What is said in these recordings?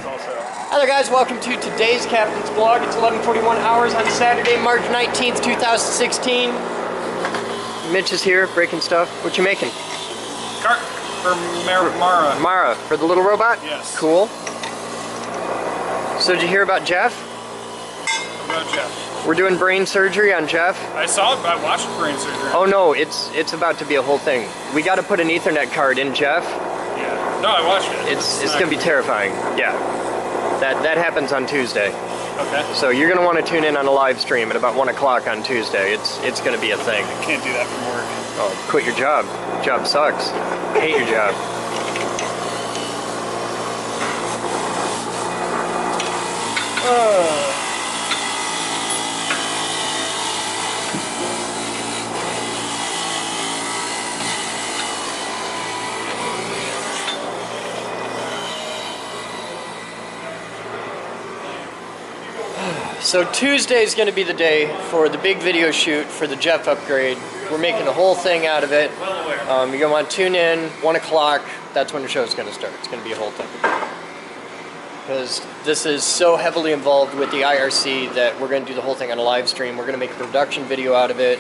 Hi there guys, welcome to today's Captain's Vlog. It's 11:41 hours on Saturday, March 19th, 2016. Mitch is here, breaking stuff. What you making? Cart for Mara. Mara, for the little robot? Yes. Cool. So did you hear about Jeff? About Jeff. We're doing brain surgery on Jeff. I saw it, I watched brain surgery. Oh no, it's about to be a whole thing. We got to put an Ethernet card in Jeff. Yeah. No, I watched it. It's going to be terrifying. Yeah. That happens on Tuesday. Okay. So you're going to want to tune in on a live stream at about 1 o'clock on Tuesday. It's going to be a thing. I can't do that from work. Oh, quit your job. Job sucks. Hate your job. So Tuesday is going to be the day for the big video shoot for the Jeff upgrade. We're making a whole thing out of it. You're going to want to tune in, 1 o'clock. That's when the show is going to start. It's going to be a whole thing. Because this is so heavily involved with the IRC that we're going to do the whole thing on a live stream. We're going to make a production video out of it.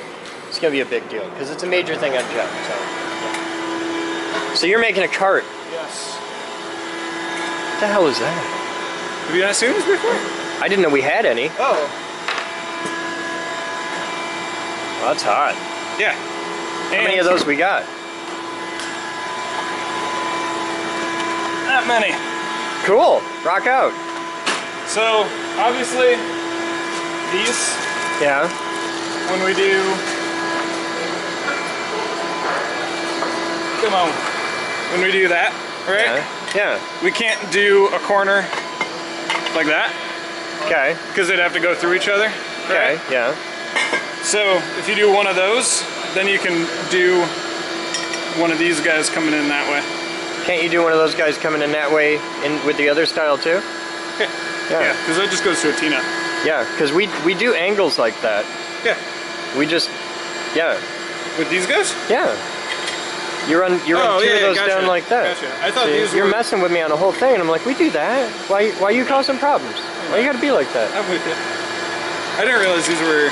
It's going to be a big deal because it's a major thing on Jeff. So, yeah. So you're making a cart. Yes. What the hell is that? Have you not seen this before? I didn't know we had any. Oh. Well, that's hot. Yeah. How many of those we got? Not many. Cool. Rock out. So, obviously, these, Yeah. when we do... Come on. When we do that, right? Yeah. We can't do a corner like that. Okay. Because they'd have to go through each other. Okay. Right? Yeah. So if you do one of those, then you can do one of these guys coming in that way. Can't you do one of those guys coming in that way with the other style too? Yeah. Yeah. Because that just goes to a T-nut. Yeah, because we do angles like that. Yeah. We just, yeah. With these guys? Yeah. You run two of those gotcha. down like that. Gotcha. I thought these You're were... messing with me on the whole thing, and I'm like, we do that. Why you causing problems? Why you gotta be like that? I'm with you. I didn't realize these were...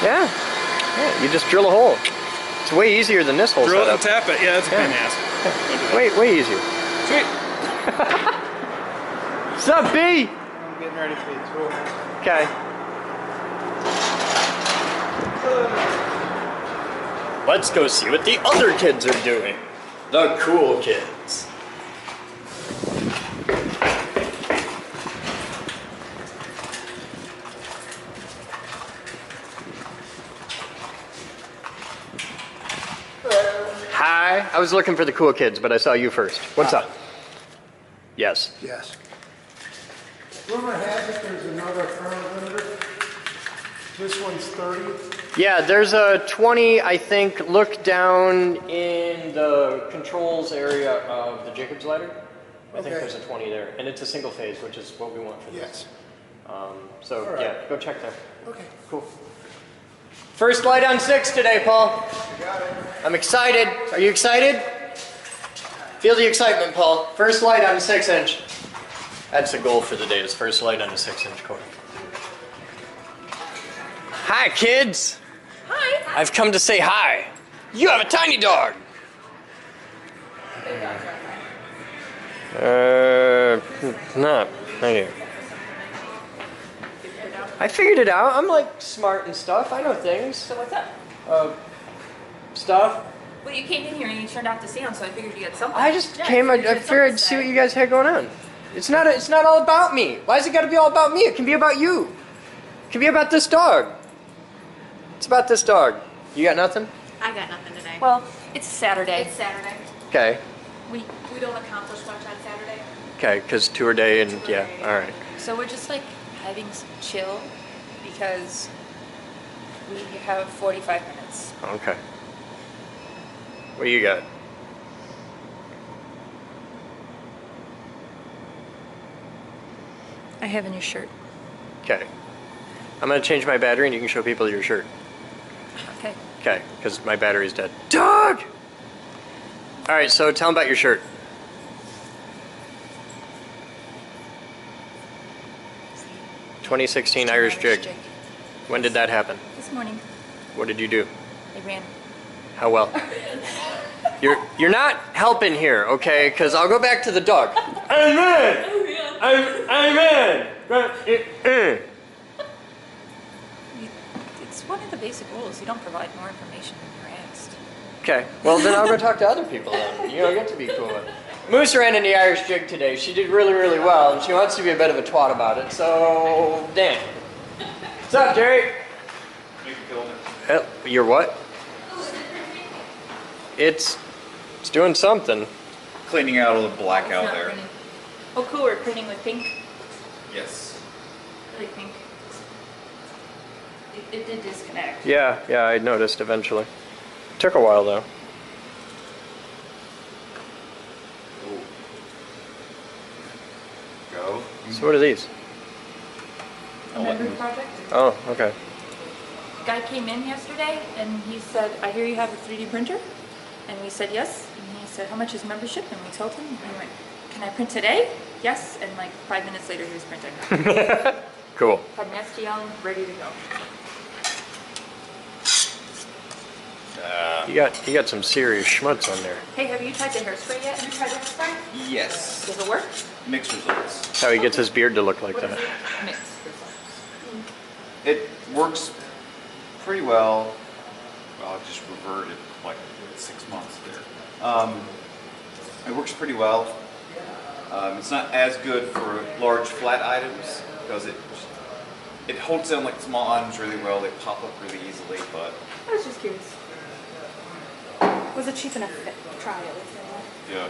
Yeah. Yeah. You just drill a hole. It's way easier than this whole Drill it setup. and tap it. Yeah, that's a pain in the ass. Way easier. Sweet. What's up, B? I'm getting ready for the tour. Okay. Let's go see what the other kids are doing. The cool kids. Hi. I was looking for the cool kids, but I saw you first. What's up? Yes. Yes. Rumor has it there's another current limiter. This one's 30. Yeah, there's a 20, I think. Look down in the controls area of the Jacobs ladder. I think there's a 20 there. And it's a single phase, which is what we want for this. Yes. So, right. yeah, go check there. Okay. Cool. First light on 6 today, Paul. You got it. I'm excited. Are you excited? Feel the excitement, Paul. First light on a 6-inch. That's the goal for the day, is first light on a 6-inch cord. Hi, kids. Hi. I've come to say hi. You have a tiny dog. Not here. I figured it out. I'm like smart and stuff. I know things. So what's up? Stuff. Well, you came in here and you turned off the sound, so I figured you had something. I just Yeah, came. I you had figured I'd something see to what say. you guys had going on. It's not all about me. Why is it got to be all about me? It can be about you. It can be about this dog. It's about this dog. You got nothing? I got nothing today. Well, it's Saturday. It's Saturday. Okay. We don't accomplish much on Saturday. Okay, because tour day and yeah. All right. So we're just like having some chill because we have 45 minutes. Okay. What do you got? I have a new shirt. Okay. I'm gonna change my battery and you can show people your shirt. Okay. Okay, because my battery's dead. Dog! Alright, so tell them about your shirt. 2016 Irish jig. When did that happen? This morning. What did you do? I ran. How well? You're not helping here, okay? Because I'll go back to the dog. Amen. Amen. It's one of the basic rules. You don't provide more information than you're asked. Okay. Well, then I'll go talk to other people. Then you don't get to be cool. Moose ran in the Irish jig today. She did really, really well, and she wants to be a bit of a twat about it. So, Dan. What's up, Jerry? You're what? It's doing something. Cleaning out all the black It's out not there. printing. Oh, cool. We're printing with pink. Yes. I like pink. It did disconnect. Yeah, I noticed eventually. Took a while though. Go. So what are these? A memory project. Oh, okay. Guy came in yesterday and he said, "I hear you have a 3D printer," and we said yes. And he said, "How much is membership?" And we told him. And he went, "Can I print today?" Yes. And like 5 minutes later, he was printing. Cool. Had an STL ready to go. You got some serious schmutz on there. Hey, have you tried the hairspray yet? Have you tried hairspray? Yes. Does it work? Mixed results. That's how he gets his beard to look like What is that. it? Mix. It works pretty well. Well, I just reverted like 6 months there. It works pretty well. It's not as good for large flat items because it holds down like small items really well. They pop up really easily, but I was just curious. Was it cheap enough to try it? yeah.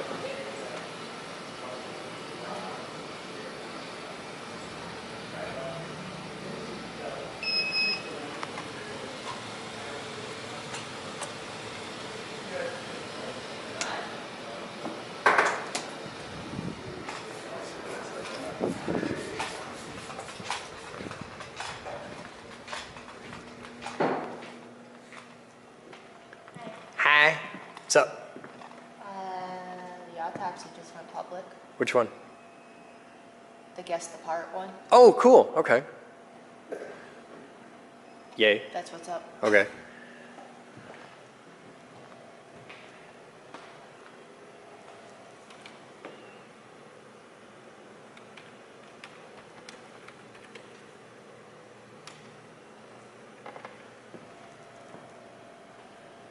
Hi. What's up? The autopsy just went public. Which one? The guess the part one. Oh, cool. Okay. Yay. That's what's up. Okay.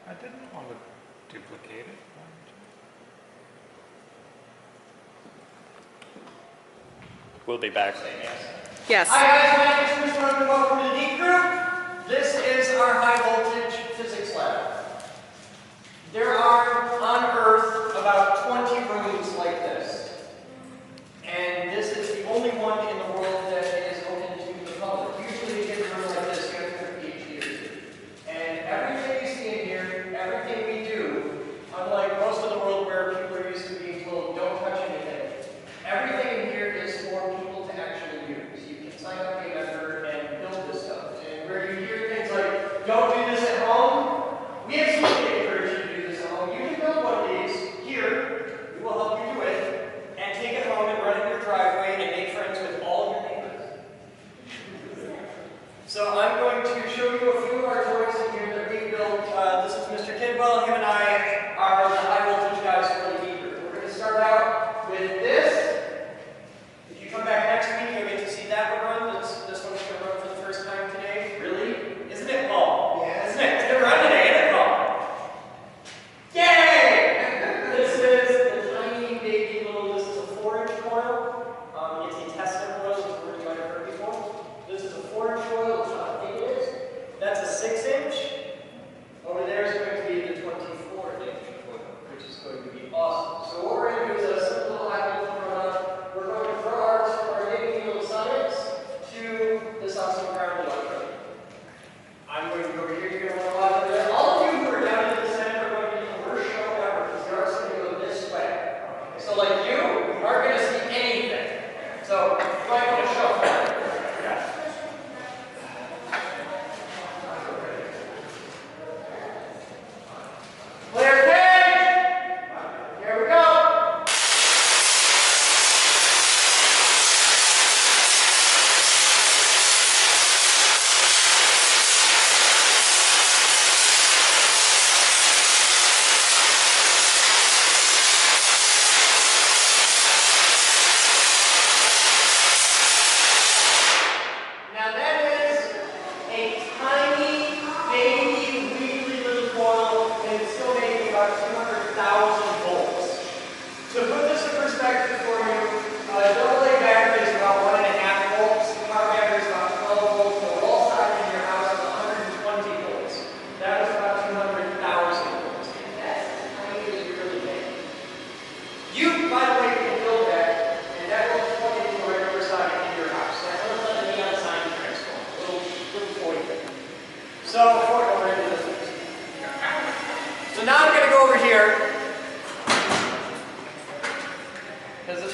I didn't want to duplicate it. We'll be back. Yes. Hi guys, my name is Chris. Welcome to the Deep Group. This is our high voltage physics lab. There are on Earth about 20 rooms like this. And this is the only one in the world that is open to the public. Usually you get a room like this, you have to get a PhD. And everything you see in here, everything we do, unlike most of the world where people are used to being told don't touch anything, everything in here is for people to actually use. You can sign up, be a member, and build this stuff. And where you hear things like, don't do this at home, we absolutely encourage you to do this at home. You can build one of these here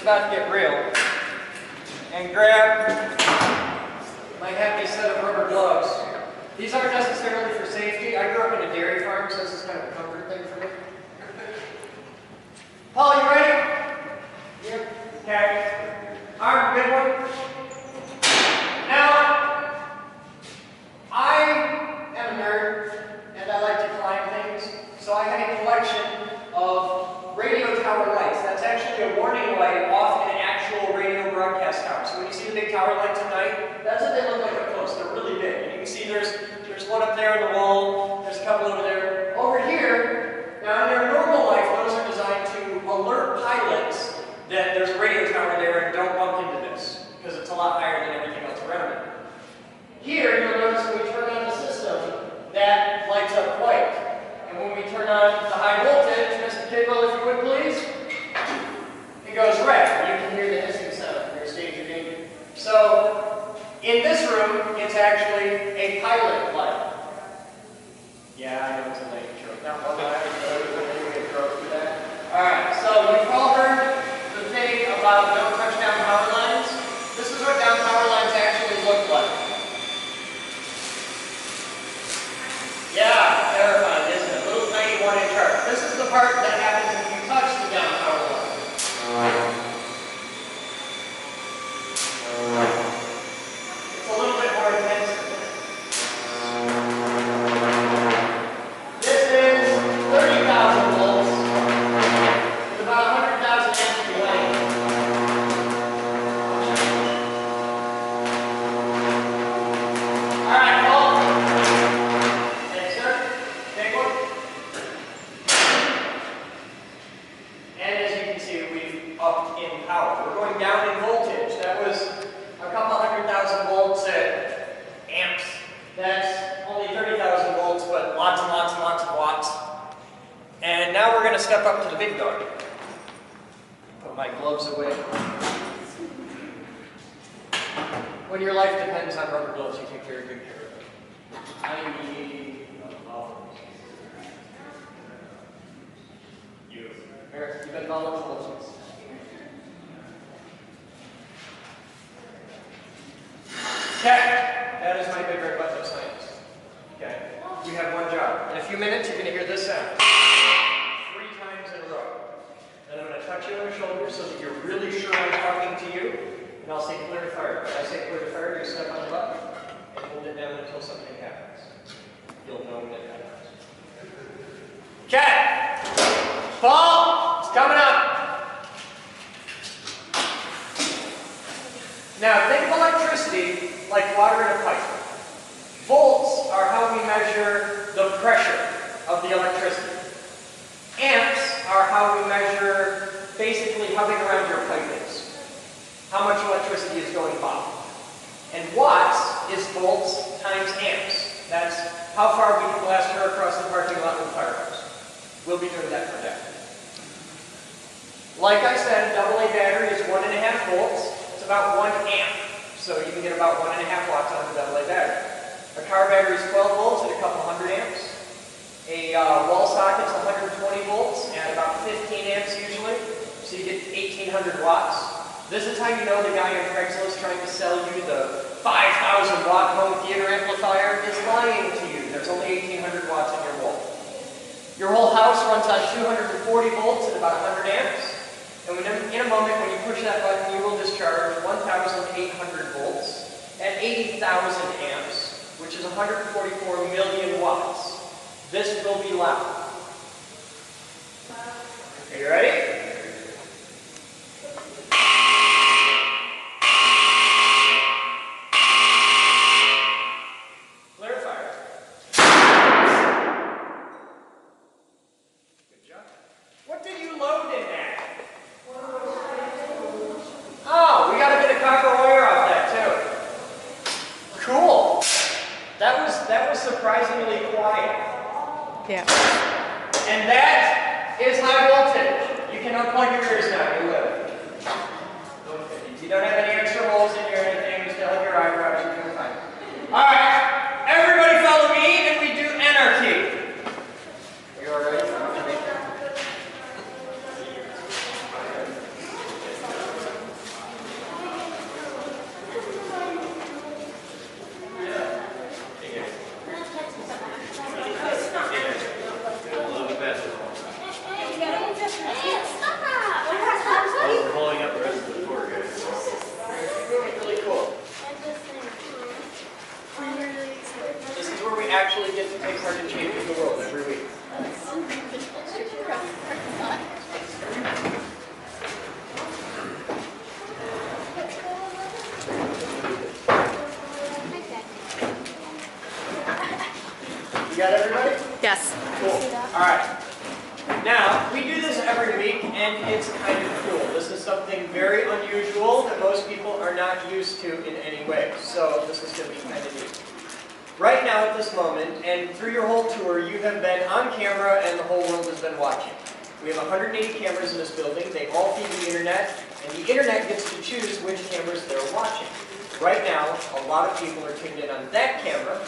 about to get real. And grab my happy set of rubber gloves. These aren't necessarily for safety. I grew up in a dairy farm, so this is kind of a comfort thing for me. Paul, you ready? Yep. Okay. Arm, good one. Now, I am a nerd, and I like to climb things, so I have a collection of radio tower lights. That's actually a warning light off an actual radio broadcast tower. So when you see the big tower lights at night, that's what they look like up close. They're really big. And you can see there's one up there on the wall, there's a couple over there. Over here, now in their normal life, those are designed to alert pilots that there's a radio tower there and don't bump into this, because it's a lot higher than everything else around it. Here, you'll notice when we turn on the system, that lights up white. And when we turn on the high voltage, Mr. Pinball, if you would please, it goes red. You can hear the hissing sound from your stage of danger. So, in this room, it's actually a pilot light. Yeah, I know it's a lame joke. Now, hold on, alright, so you've all heard the thing about don't touch down power lines. This is what down power lines actually look like. Yeah, terrifying, isn't it? Little tiny 1-inch arc. This is the part that happens if you touch the down power line. It's a little bit more intense than this. This is 30,000 volts with about 100,000 amps of length. All right, Paul. Thanks, sir. Take one. And as you can see, we've upped in power. We're going down in voltage. That was a couple 100,000 volts at amps. That's only 30,000 volts, but lots and lots and lots of watts. And now we're going to step up to the big dog. Put my gloves away. When your life depends on rubber gloves, you take very good care of it. Eric, you've been volatile. Okay, that is my big red button of science. Okay, you have one job. In a few minutes, you're going to hear this sound 3 times in a row. Then I'm going to touch you on the shoulder so that you're really sure I'm talking to you, and I'll say clear to fire. When I say clear to fire, you step on the button and hold it down until something happens. You'll know when it happens. Okay, Paul, it's coming up. Now, think of electricity like water in a pipe. Volts are how we measure the pressure of the electricity. Amps are how we measure basically how big around your pipe is. How much electricity is going by. And watts is volts times amps. That's how far we can blast her across the parking lot with a fire hose. We'll be doing that for that. Like I said, a AA battery is 1.5 volts. It's about 1 amp. So you can get about 1.5 watts out of a AA battery. A car battery is 12 volts at a couple hundred amps. A wall socket is 120 volts at about 15 amps usually. So you get 1,800 watts. This is how you know the guy on Craigslist trying to sell you the 5,000 watt home theater amplifier is lying to you. There's only 1,800 watts in your wall. Your whole house runs on 240 volts at about 100 amps. And in a moment, when you push that button, you will discharge 1,800 volts at 80,000 amps, which is 144 million watts. This will be loud. Are you ready? What did you load in that? Oh, we got a bit of copper wire off that too. Cool. That was surprisingly quiet. Yeah. And that is high voltage. You can unplug your ears now. You will. You don't have any extra holes in your anything. You still have your eyebrows. You're doing fine. All right. Everybody follow me, and we do anarchy. You all right? part in changing the world every week. You got everybody? Yes. Cool. All right. Now, we do this every week, and it's kind of cool. This is something very unusual that most people are not used to in any way. So this is going to be kind of neat. Right now, at this moment, and through your whole tour, you have been on camera, and the whole world has been watching. We have 180 cameras in this building. They all feed the internet, and the internet gets to choose which cameras they're watching. Right now, a lot of people are tuned in on that camera,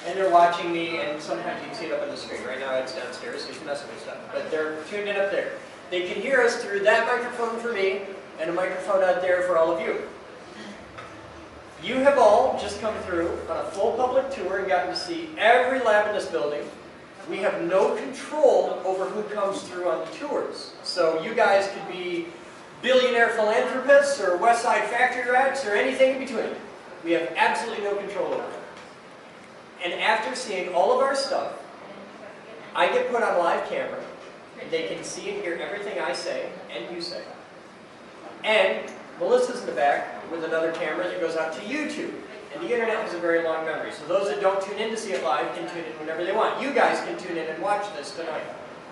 and they're watching me, and sometimes you can see it up on the screen. Right now it's downstairs, so you can mess with stuff. But they're tuned in up there. They can hear us through that microphone for me, and a microphone out there for all of you. You have all just come through on a full public tour and gotten to see every lab in this building. We have no control over who comes through on the tours. So you guys could be billionaire philanthropists, or West Side factory rats, or anything in between. We have absolutely no control over it. And after seeing all of our stuff, I get put on live camera. They can see and hear everything I say and you say. And Melissa's in the back with another camera that goes out to YouTube. And the internet has a very long memory. So those that don't tune in to see it live can tune in whenever they want. You guys can tune in and watch this tonight.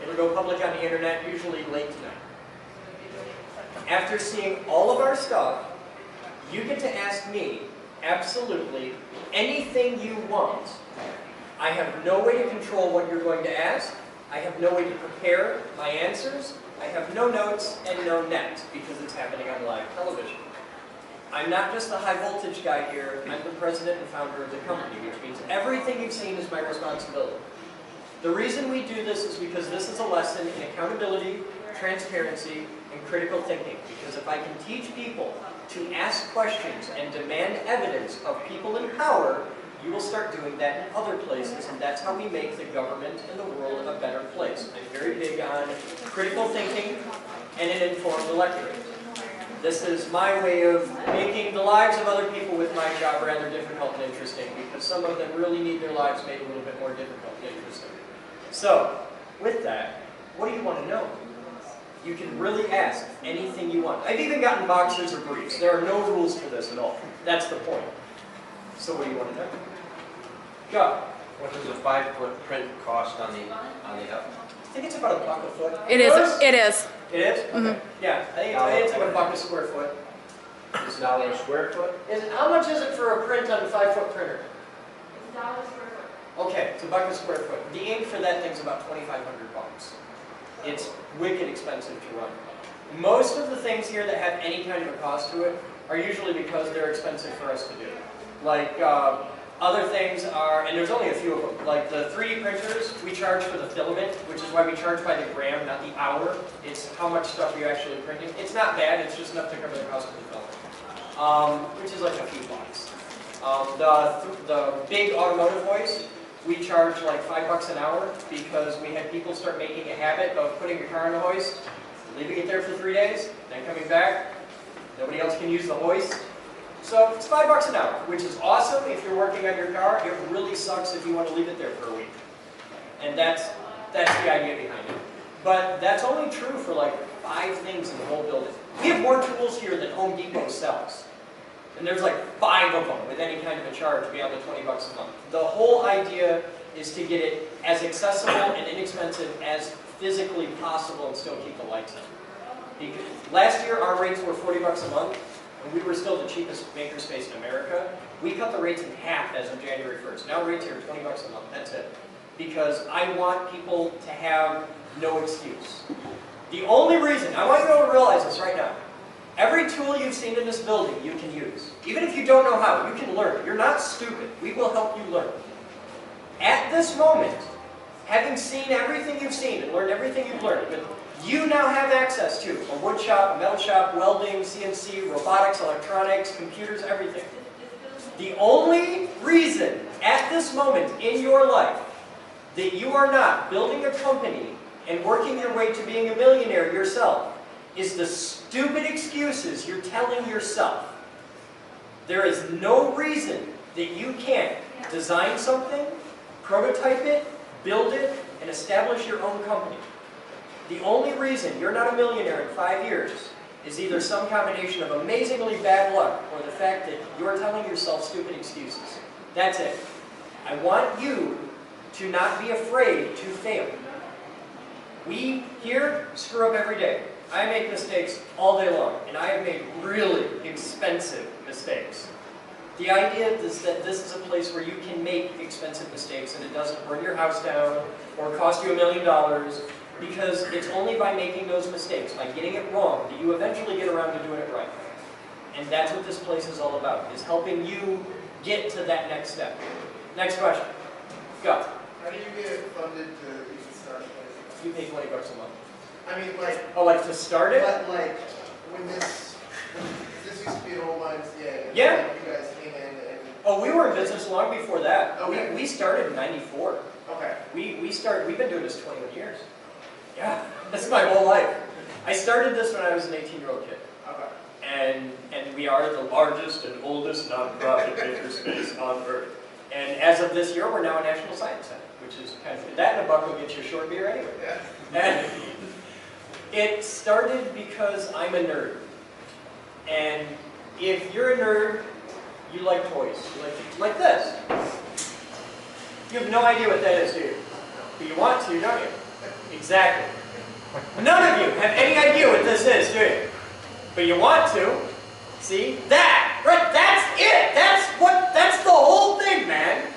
It'll go public on the internet, usually late tonight. After seeing all of our stuff, you get to ask me absolutely anything you want. I have no way to control what you're going to ask. I have no way to prepare my answers. I have no notes and no net because it's happening on live television. I'm not just the high voltage guy here. I'm the president and founder of the company, which means everything you've seen is my responsibility. The reason we do this is because this is a lesson in accountability, transparency, and critical thinking. Because if I can teach people to ask questions and demand evidence of people in power, you will start doing that in other places, and that's how we make the government and the world a better place. I'm very big on critical thinking and an informed electorate. This is my way of making the lives of other people with my job rather difficult and interesting, because some of them really need their lives made a little bit more difficult and interesting. So, with that, what do you want to know? You can really ask anything you want. I've even gotten boxers or briefs. There are no rules for this at all. That's the point. So what do you want to know? Go. What does a 5-foot print cost on the up? I think it's about $1 a foot. It is. It is. It is? Okay. Yeah, I think it's like $1 a square foot. It's $1 a square foot? How much is it for a print on a 5-foot printer? $1 a square foot. Okay, it's $1 a square foot. The ink for that thing's about $2,500. It's wicked expensive to run. Most of the things here that have any kind of a cost to it are usually because they're expensive for us to do. Like, other things are, and there's only a few of them, like the 3D printers, we charge for the filament, which is why we charge by the gram, not the hour. It's how much stuff you're actually printing. It's not bad, it's just enough to cover the cost of the filament, which is like a few bucks. The big automotive hoist, we charge like $5 an hour because we had people start making a habit of putting a car on a hoist, leaving it there for 3 days, then coming back. Nobody else can use the hoist. So it's $5 an hour, which is awesome if you're working on your car. It really sucks if you want to leave it there for a week. And that's the idea behind it. But that's only true for like 5 things in the whole building. We have more tools here than Home Depot sells. And there's like 5 of them with any kind of a charge beyond the $20 a month. The whole idea is to get it as accessible and inexpensive as physically possible and still keep the lights on. Because last year our rates were $40 a month, and we were still the cheapest makerspace in America. We cut the rates in half as of January 1st. Now rates here are $20 a month, that's it. Because I want people to have no excuse. The only reason, I want you to be able to realize this right now, every tool you've seen in this building you can use. Even if you don't know how, you can learn. You're not stupid. We will help you learn. At this moment, having seen everything you've seen and learned everything you've learned, you now have access to a wood shop, a metal shop, welding, CNC, robotics, electronics, computers, everything. The only reason at this moment in your life that you are not building a company and working your way to being a millionaire yourself is the stupid excuses you're telling yourself. There is no reason that you can't design something, prototype it, Build it and establish your own company. The only reason you're not a millionaire in 5 years is either some combination of amazingly bad luck or the fact that you're telling yourself stupid excuses. That's it. I want you to not be afraid to fail. We here screw up every day. I make mistakes all day long, and I have made really expensive mistakes. The idea is that this is a place where you can make expensive mistakes and it doesn't burn your house down or cost you $1 million, because it's only by making those mistakes, by getting it wrong, that you eventually get around to doing it right. And that's what this place is all about, is helping you get to that next step. Next question. Go. How do you get funded to even start a place? You pay $20 a month. I mean, like... Oh, like to start it? But, like, when this used to be an old YMCA, and yeah. like, you guys came in and... Oh, we were in business long before that. Okay. We started in '94. Okay. We've been doing this 21 years. Yeah, that's my whole life. I started this when I was an 18-year-old kid. Okay. And we are the largest and oldest nonprofit makerspace on earth. And as of this year, we're now a National Science Center, which is kind of, that and a buck will get you a short beer anyway. Yeah. And it started because I'm a nerd. And if you're a nerd, you like toys. You like this. You have no idea what that is, do you? But you want to, don't you? Exactly. None of you have any idea what this is, do you? But you want to. See? That! Right, that's it! That's the whole thing, man!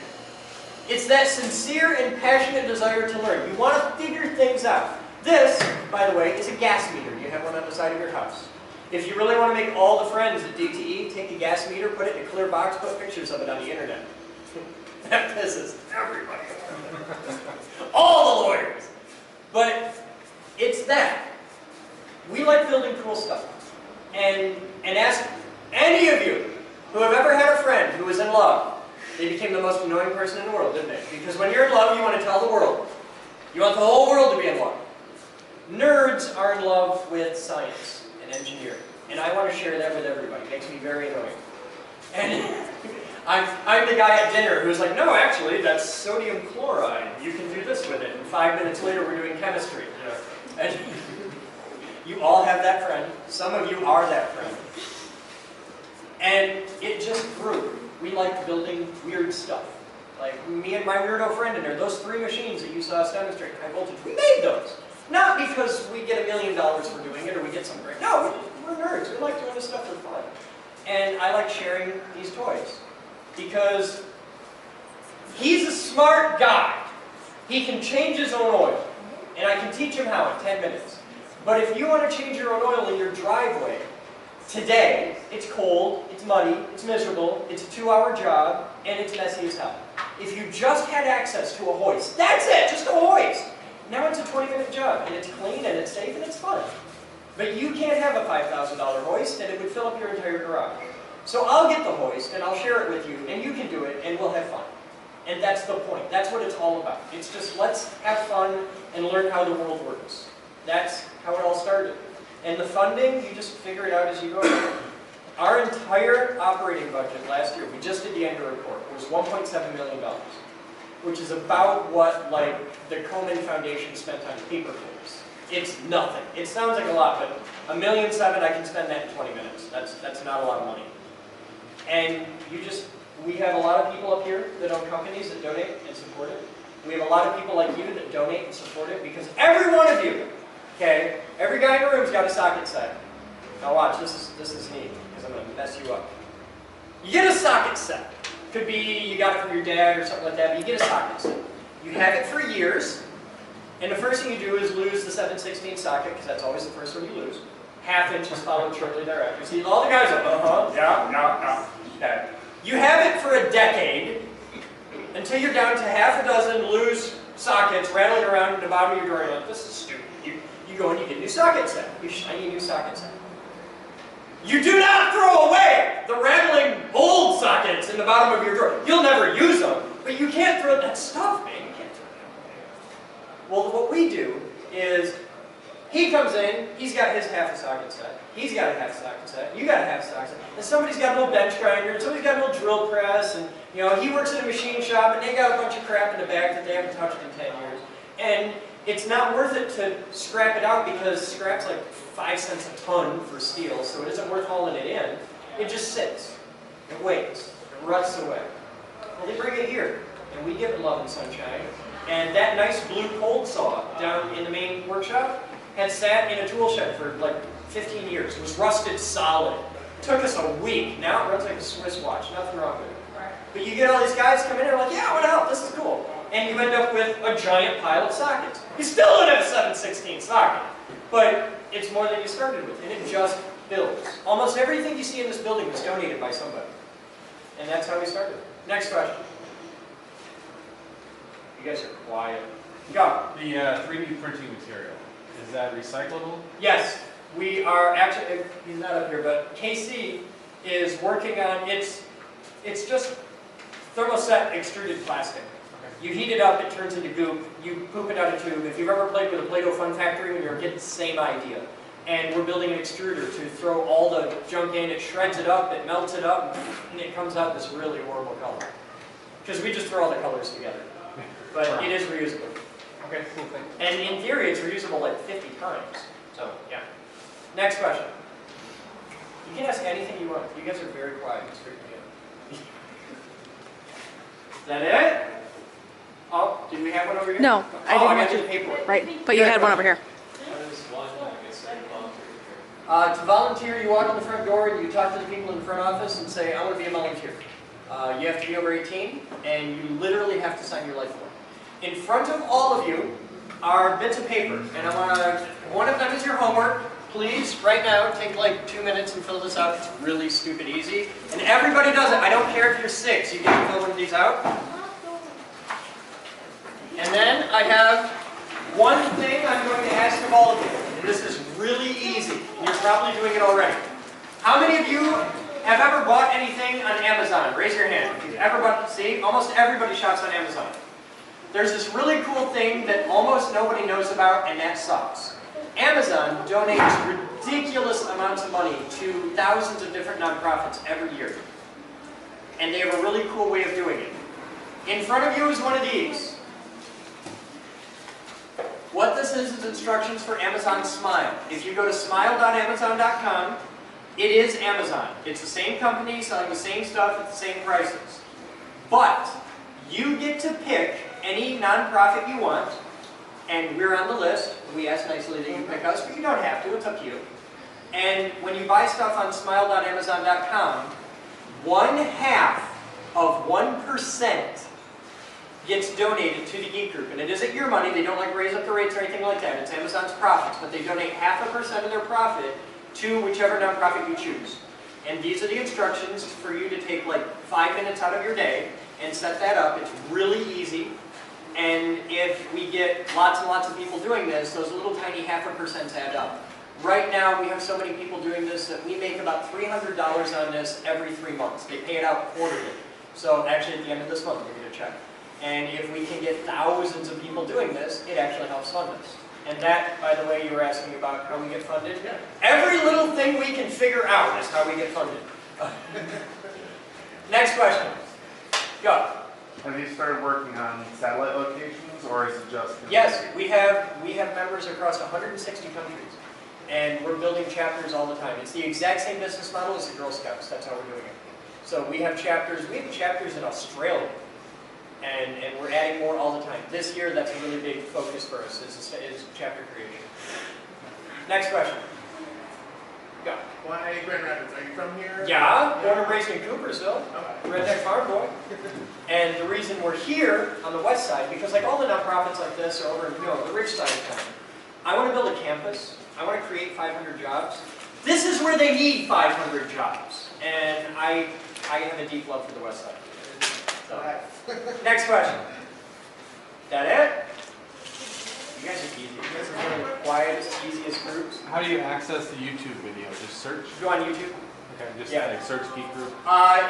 It's that sincere and passionate desire to learn. You want to figure things out. This, by the way, is a gas meter. You have one on the side of your house. If you really want to make all the friends at DTE, take a gas meter, put it in a clear box, put pictures of it on the internet. That pisses everybody off. All the lawyers! But it's that. We like building cool stuff. And ask any of you who have ever had a friend who was in love. They became the most annoying person in the world, didn't they? Because when you're in love, you want to tell the world. You want the whole world to be in love. Nerds are in love with science and engineering. And I want to share that with everybody. It makes me very annoying. And I'm the guy at dinner who's like, no, actually, that's sodium chloride. You can do this with it. And 5 minutes later, we're doing chemistry. You know? And you all have that friend. Some of you are that friend. And it just grew. We liked building weird stuff. Like me and my weirdo friend in there, those 3 machines that you saw us demonstrate high voltage, we made those. Not because we get $1 million for doing it or we get some great. No, we're nerds. We like doing this stuff for fun. And I like sharing these toys. Because he's a smart guy. He can change his own oil. And I can teach him how in 10 minutes. But if you want to change your own oil in your driveway, today, it's cold, it's muddy, it's miserable, it's a 2-hour job, and it's messy as hell. If you just had access to a hoist, that's it, just a hoist. Now it's a 20-minute job, and it's clean, and it's safe, and it's fun. But you can't have a $5,000 hoist, and it would fill up your entire garage. So I'll get the hoist, and I'll share it with you, and you can do it, and we'll have fun. And that's the point. That's what it's all about. It's just let's have fun and learn how the world works. That's how it all started. And the funding, you just figure it out as you go. Our entire operating budget last year, we just did the annual report, was $1.7 million, which is about what like the Komen Foundation spent on paper clips. It's nothing. It sounds like a lot, but $1.7 million, I can spend that in 20 minutes. That's not a lot of money. And we have a lot of people up here that own companies that donate and support it. We have a lot of people like you that donate and support it because every one of you, okay, every guy in the room's got a socket set. Now watch, this is neat because I'm going to mess you up. You get a socket set. Could be you got it from your dad or something like that, but you get a socket set. You have it for years, and the first thing you do is lose the 7/16 socket because that's always the first one you lose. Half inch is followed shortly thereafter. See, all the guys are, yeah. Okay. You have it for a decade until you're down to half a dozen loose sockets rattling around in the bottom of your drawer. You're like, this is stupid. You go and you get a new socket set. You shiny new socket set. You do not throw away the rattling old sockets in the bottom of your drawer. You'll never use them, but you can't throw that stuff, man. You can't throw that away. Well, what we do is, He comes in, he's got his half a socket set. He's got a half socket set. You got a half socket set. And somebody's got a little bench grinder, and somebody's got a little drill press, and you know, he works at a machine shop, and they got a bunch of crap in the bag that they haven't touched in 10 years. And it's not worth it to scrap it out because scrap's like 5 cents a ton for steel, so it isn't worth hauling it in. It just sits. It waits. It rusts away. Well, they bring it here, and we give it love and sunshine. And that nice blue cold saw down in the main workshop had sat in a tool shed for like 15 years. It was rusted solid. It took us a week. Now it runs like a Swiss watch. Nothing wrong with it. But you get all these guys come in and they're like, yeah, what the hell? This is cool. And you end up with a giant pile of sockets. You still don't have a 7/16 socket. But it's more than you started with. And it just builds. Almost everything you see in this building was donated by somebody. And that's how we started. Next question. You guys are quiet. Go. The 3D printing material, is that recyclable? Yes, we are actually, he's not up here, but KC is working on, it's just thermoset extruded plastic. Okay. You heat it up, it turns into goop, you poop it out a tube. If you've ever played with a Play-Doh Fun Factory when you're a kid, the same idea. And we're building an extruder to throw all the junk in, it shreds it up, it melts it up, and it comes out this really horrible color. Because we just throw all the colors together. But it is reusable. Okay, cool thing. And in theory, it's reusable like 50 times. So, yeah. Next question. You can ask anything you want. You guys are very quiet. It's freaking me out. Is that it? Oh, did we have one over here? No, I didn't got have you to. the paperwork. Right, but you had one over here. To volunteer, you walk in the front door and you talk to the people in the front office and say, I want to be a volunteer. You have to be over 18, and you literally have to sign your life form. In front of all of you are bits of paper, and I want to, one of them is your homework. Please, right now, take like 2 minutes and fill this out. It's really stupid easy. And everybody does it. I don't care if you're 6. You get to fill one of these out. And then I have one thing I'm going to ask of all of you. And this is really easy. And you're probably doing it already. How many of you have ever bought anything on Amazon? Raise your hand. If you've ever bought, see, almost everybody shops on Amazon. There's this really cool thing that almost nobody knows about, and that sucks. Amazon donates ridiculous amounts of money to thousands of different nonprofits every year. And they have a really cool way of doing it. In front of you is one of these. What this is instructions for Amazon Smile. If you go to smile.amazon.com, it is Amazon. It's the same company selling the same stuff at the same prices. But you get to pick any nonprofit you want, and we're on the list. We ask nicely that you pick us, but you don't have to. It's up to you. And when you buy stuff on smile.amazon.com, 1/2 of 1% gets donated to the Geek Group. And it isn't your money. They don't like raise up the rates or anything like that. It's Amazon's profits. But they donate 0.5% of their profit to whichever nonprofit you choose. And these are the instructions for you to take like 5 minutes out of your day and set that up. It's really easy. And if we get lots and lots of people doing this, those little tiny 0.5% add up. Right now, we have so many people doing this that we make about $300 on this every 3 months. They pay it out quarterly. So actually, at the end of this month, we get a check. And if we can get thousands of people doing this, it actually helps fund us. And that, by the way, you were asking about how we get funded. Yeah. Every little thing we can figure out is how we get funded. Next question. Go. Have you started working on satellite locations, or is it just? Yes, we have members across 160 countries, and we're building chapters all the time. It's the exact same business model as the Girl Scouts. That's how we're doing it. So we have chapters. We have chapters in Australia, and we're adding more all the time. This year, that's a really big focus for us is chapter creation. Next question. Go. Why Grand Rapids? Are you from here? Yeah, born and raised in Coopersville. Okay. Redneck farm boy. And the reason we're here on the west side, because like all the nonprofits like this are over in the rich side of town. I want to build a campus. I want to create 500 jobs. This is where they need 500 jobs. And I have a deep love for the west side. So, next question. That it? You guys are easy. You guys are one of the quietest, easiest groups. How do you access the YouTube video? Just search? Go on YouTube. Okay, just Yeah. like search Geek Group.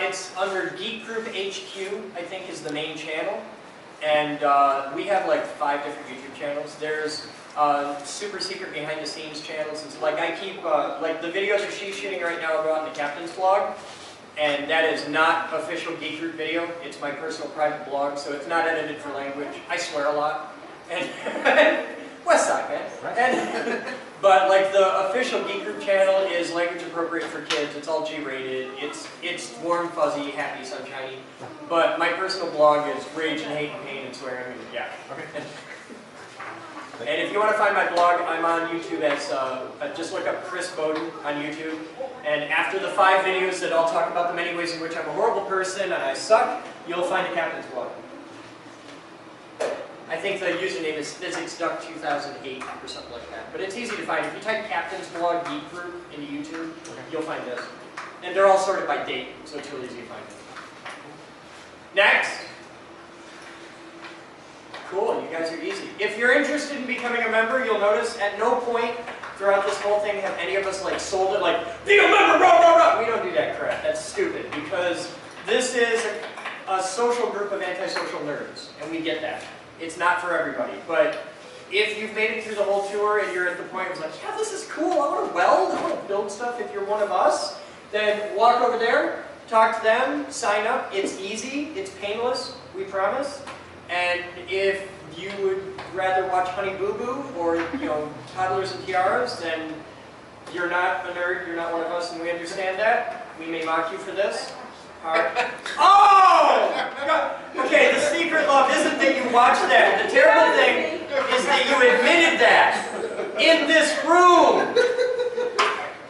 It's under Geek Group HQ, I think is the main channel. And we have like 5 different YouTube channels. There's super secret behind the scenes channels. And so, like I keep, like the videos that she's shooting right now go out in the captain's blog. And that is not official Geek Group video. It's my personal private blog, so it's not edited for language. I swear a lot. And West Side, man. And, but like the official Geek Group channel is language appropriate for kids. It's all G-rated. It's warm, fuzzy, happy, sunshiny. But my personal blog is rage and hate and pain and swearing. And, yeah. Okay. And if you want to find my blog, I'm on YouTube as, just look up Chris Boden on YouTube. And after the 5 videos that all talk about the many ways in which I'm a horrible person and I suck, you'll find a captain's blog. I think the username is physicsduck2008 or something like that. But it's easy to find. If you type captain's blog geek group into YouTube, you'll find this. And they're all sorted by date, so it's really easy to find. Next. Cool, you guys are easy. If you're interested in becoming a member, you'll notice at no point throughout this whole thing have any of us like sold it like, be a member, rah, rah, rah. We don't do that crap. That's stupid because this is a social group of antisocial nerds, and we get that. It's not for everybody, but if you've made it through the whole tour and you're at the point where it's like, yeah, this is cool, I want to weld, I want to build stuff, if you're one of us, then walk over there, talk to them, sign up. It's easy, it's painless, we promise. And if you would rather watch Honey Boo Boo or, Toddlers and Tiaras, then you're not a nerd, you're not one of us, and we understand that. We may mock you for this. Oh! Okay, the secret, love, isn't that you watched that. The terrible thing is that you admitted that in this room.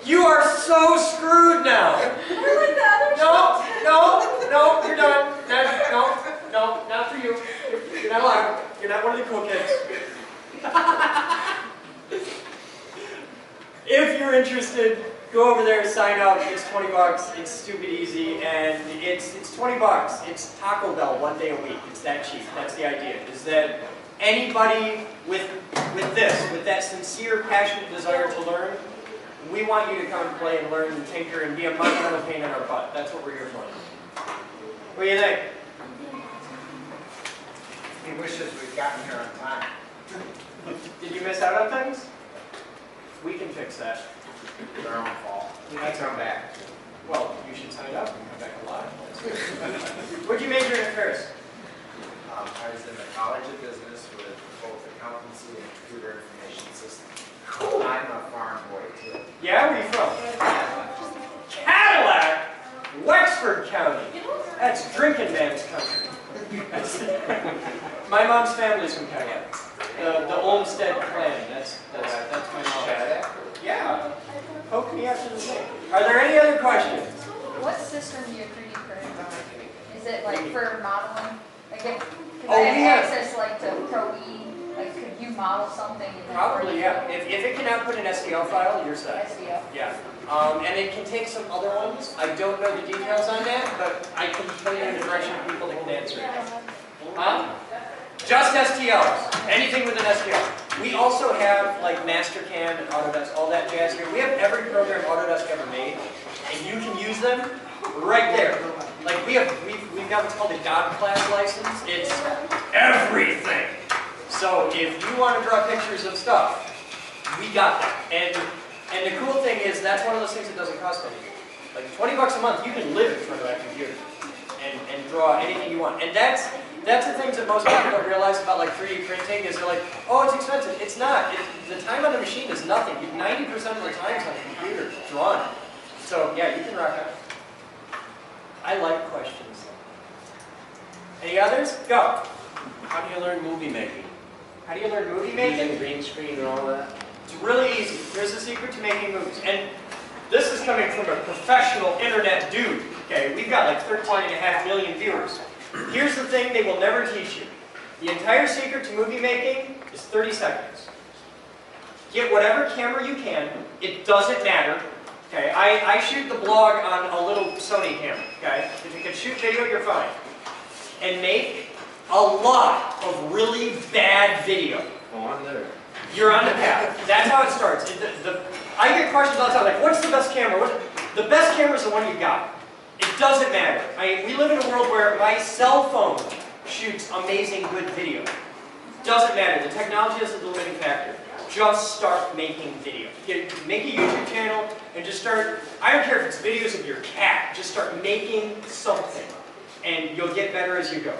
You are so screwed now. No, you're done. No, not for you. You're not allowed. You're not one of the cool kids. If you're interested, go over there, sign up. It's 20 bucks. It's stupid easy, and it's 20 bucks. It's Taco Bell 1 day a week. It's that cheap. That's the idea. Is that anybody with that sincere, passionate desire to learn, we want you to come and play and learn and tinker and be a monumental pain in our butt. That's what we're here for. What do you think? He wishes we'd gotten here on time. Did you miss out on things? We can fix that. Their own fault. That's our back. Well, you should sign up and come back alive. What'd you major in at first? I was in the College of Business with both accountancy and computer information systems. Cool. I'm a farm boy too. Yeah, where are you from? Cadillac, Wexford County. That's drinking man's country. My mom's family's from Cadillac. The Olmsted clan. That's my mom. Yeah. Poke me after the thing. Are there any other questions? What system do you 3D print on? Is it like for modeling? Like if Oh, I we have have- access like to Pro E, like could you model something in that? Probably, yeah. If it can output an STL file, you're set. SVO? Yeah. And it can take some other ones. I don't know the details on that, but I can point you in the direction of people that can answer it. Just STLs. Anything with an STL. We also have like Mastercam and Autodesk, all that jazz here. We have every program Autodesk ever made, and you can use them right there. Like we've got what's called a God class license. It's everything. So if you want to draw pictures of stuff, we got that. And the cool thing is that's one of those things that doesn't cost anything. Like 20 bucks a month, you can live in front of that computer and draw anything you want. And that's the things that most people don't realize about like 3D printing is they're like, oh, it's expensive. It's not. The time on the machine is nothing. 90% of the time is on the computer drawn. So yeah, you can rock out. I like questions. Any others? Go. How do you learn movie making? How do you learn movie making? Using green screen and all that? It's really easy. Here's the secret to making movies. And this is coming from a professional internet dude. Okay, we've got like 13.5 million viewers. Here's the thing they will never teach you. The entire secret to movie making is 30 seconds. Get whatever camera you can. It doesn't matter. Okay, I shoot the blog on a little Sony camera. Okay, if you can shoot video, you're fine. And make a lot of really bad video. Oh, I'm there. You're on the path. That's how it starts. I get questions all the time, like, what's the best camera? The best camera is the one you got. It doesn't matter. We live in a world where my cell phone shoots amazing, good video. Doesn't matter. The technology is the limiting factor. just start making video. Make a YouTube channel and just start, I don't care if it's videos of your cat, just start making something and you'll get better as you go.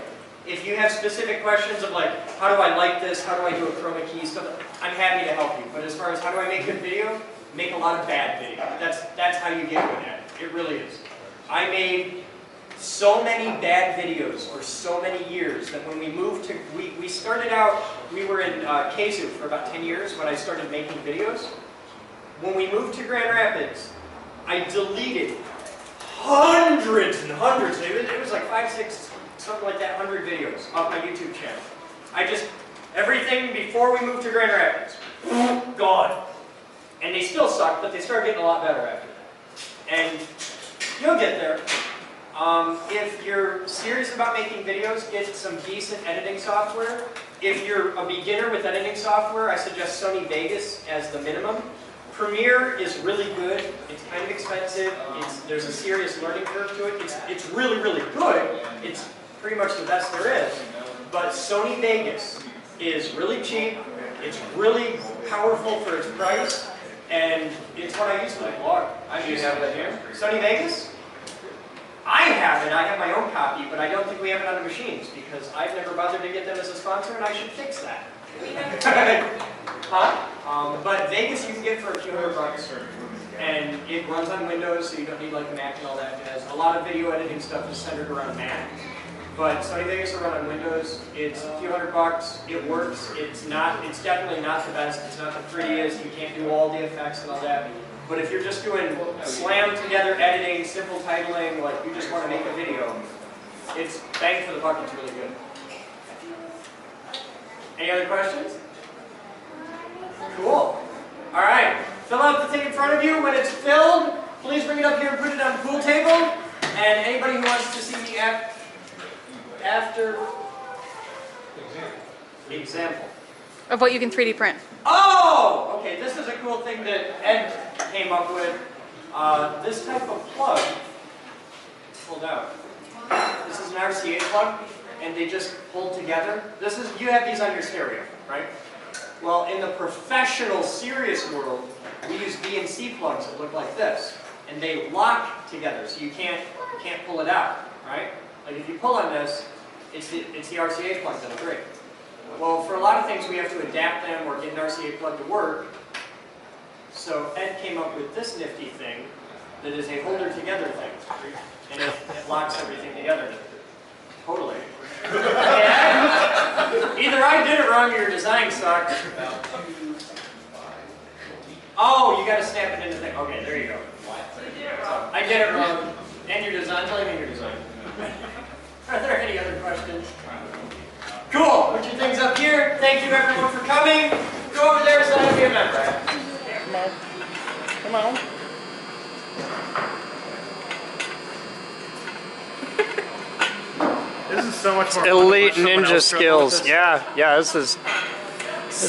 If you have specific questions of like, how do I like this, how do I do a chroma key, stuff, I'm happy to help you. But as far as how do I make good video, make a lot of bad video. That's how you get good at it. It really is. I made so many bad videos for so many years that when we moved to, we started out, we were in Keizu for about 10 years when I started making videos. When we moved to Grand Rapids, I deleted hundreds and hundreds, it was like 5, 6, something like that, 100 videos off my YouTube channel. Everything before we moved to Grand Rapids, gone. And they still suck, but they started getting a lot better after that. And you'll get there. If you're serious about making videos, get some decent editing software. If you're a beginner with editing software, I suggest Sony Vegas as the minimum. Premiere is really good. It's kind of expensive. There's a serious learning curve to it. It's really, really good. It's pretty much the best there is. But Sony Vegas is really cheap. It's really powerful for its price. And it's what I use for my blog. Do you have that here? Sony Vegas? I have it. I have my own copy, but I don't think we have it on the machines because I've never bothered to get them as a sponsor, and I should fix that. Huh? But Vegas you can get for a few $100, and it runs on Windows, so you don't need like a Mac and all that. It has a lot of video editing stuff is centered around Mac. But Sony Vegas will run on Windows. It's a few $100. It works. It's definitely not the best. It's not the prettiest. You can't do all the effects and all that. But if you're just doing slam together editing, simple titling, like you just want to make a video, it's bang for the buck. It's really good. Any other questions? Cool. All right. Fill out the thing in front of you. When it's filled, please bring it up here and put it on the pool table. And anybody who wants to see me after example. Of what you can 3D print. Oh! Okay, this is a cool thing that Ed came up with. This type of plug, pulled out. This is an RCA plug, and they just hold together. You have these on your stereo, right? Well, in the professional, serious world, we use VNC plugs that look like this, and they lock together, so you can't pull it out, right? Like if you pull on this, it's the RCA plug that'll break. Well, for a lot of things, we have to adapt them or get an RCA plug to work. So Ed came up with this nifty thing that is a holder together thing, and it locks everything together. Totally. Yeah. Either I did it wrong or your design sucked. Oh, you got to snap it into the thing. Okay, there you go. I did it wrong. And your design. Tell me your design. Are there any other questions? Cool. Put your things up here. Thank you everyone for coming. Go over there so I can be a member. Come on. This is so much more Elite ninja skills. Yeah. This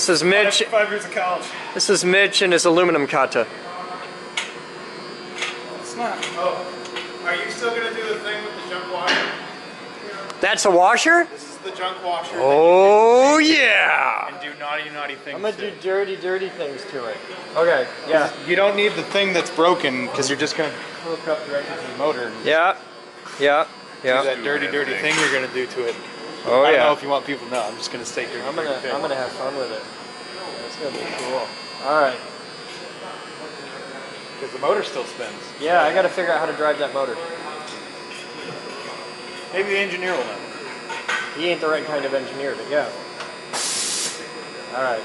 is Mitch. 5 years of college. This is Mitch and his aluminum kata. It's not. Oh, are you still gonna do the thing with the junk washer? That's a washer? This is the junk washer. Oh yeah. And do naughty things. I'm gonna do dirty things to it. Okay. Yeah. You don't need the thing that's broken because you're just gonna hook up directly to the motor. Yeah. Do that dirty thing you're gonna do to it. Oh I don't yeah. know if you want people to know. I'm just gonna state your. I'm gonna have fun with it. It's gonna be cool. All right. Because the motor still spins. Yeah, I gotta figure out how to drive that motor. Maybe the engineer will know. He ain't the right kind of engineer, but yeah. All right.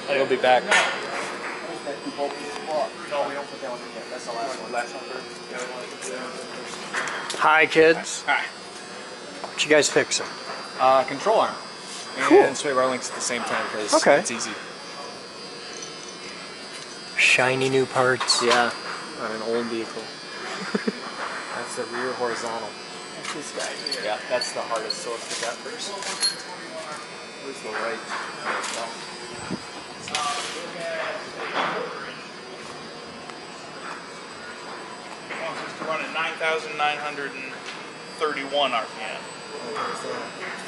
He'll be back. No, we don't put that one in yet. That's the last one. Hi, kids. Hi. What you guys fixing? Control arm. Cool. And sway bar links at the same time because Okay. it's easy. Shiny new parts. Yeah, on an old vehicle. That's the rear horizontal. That's this guy here. Yeah, that's the hardest, so let's get that first. Where's the right? It's to run at 9,931 RPM.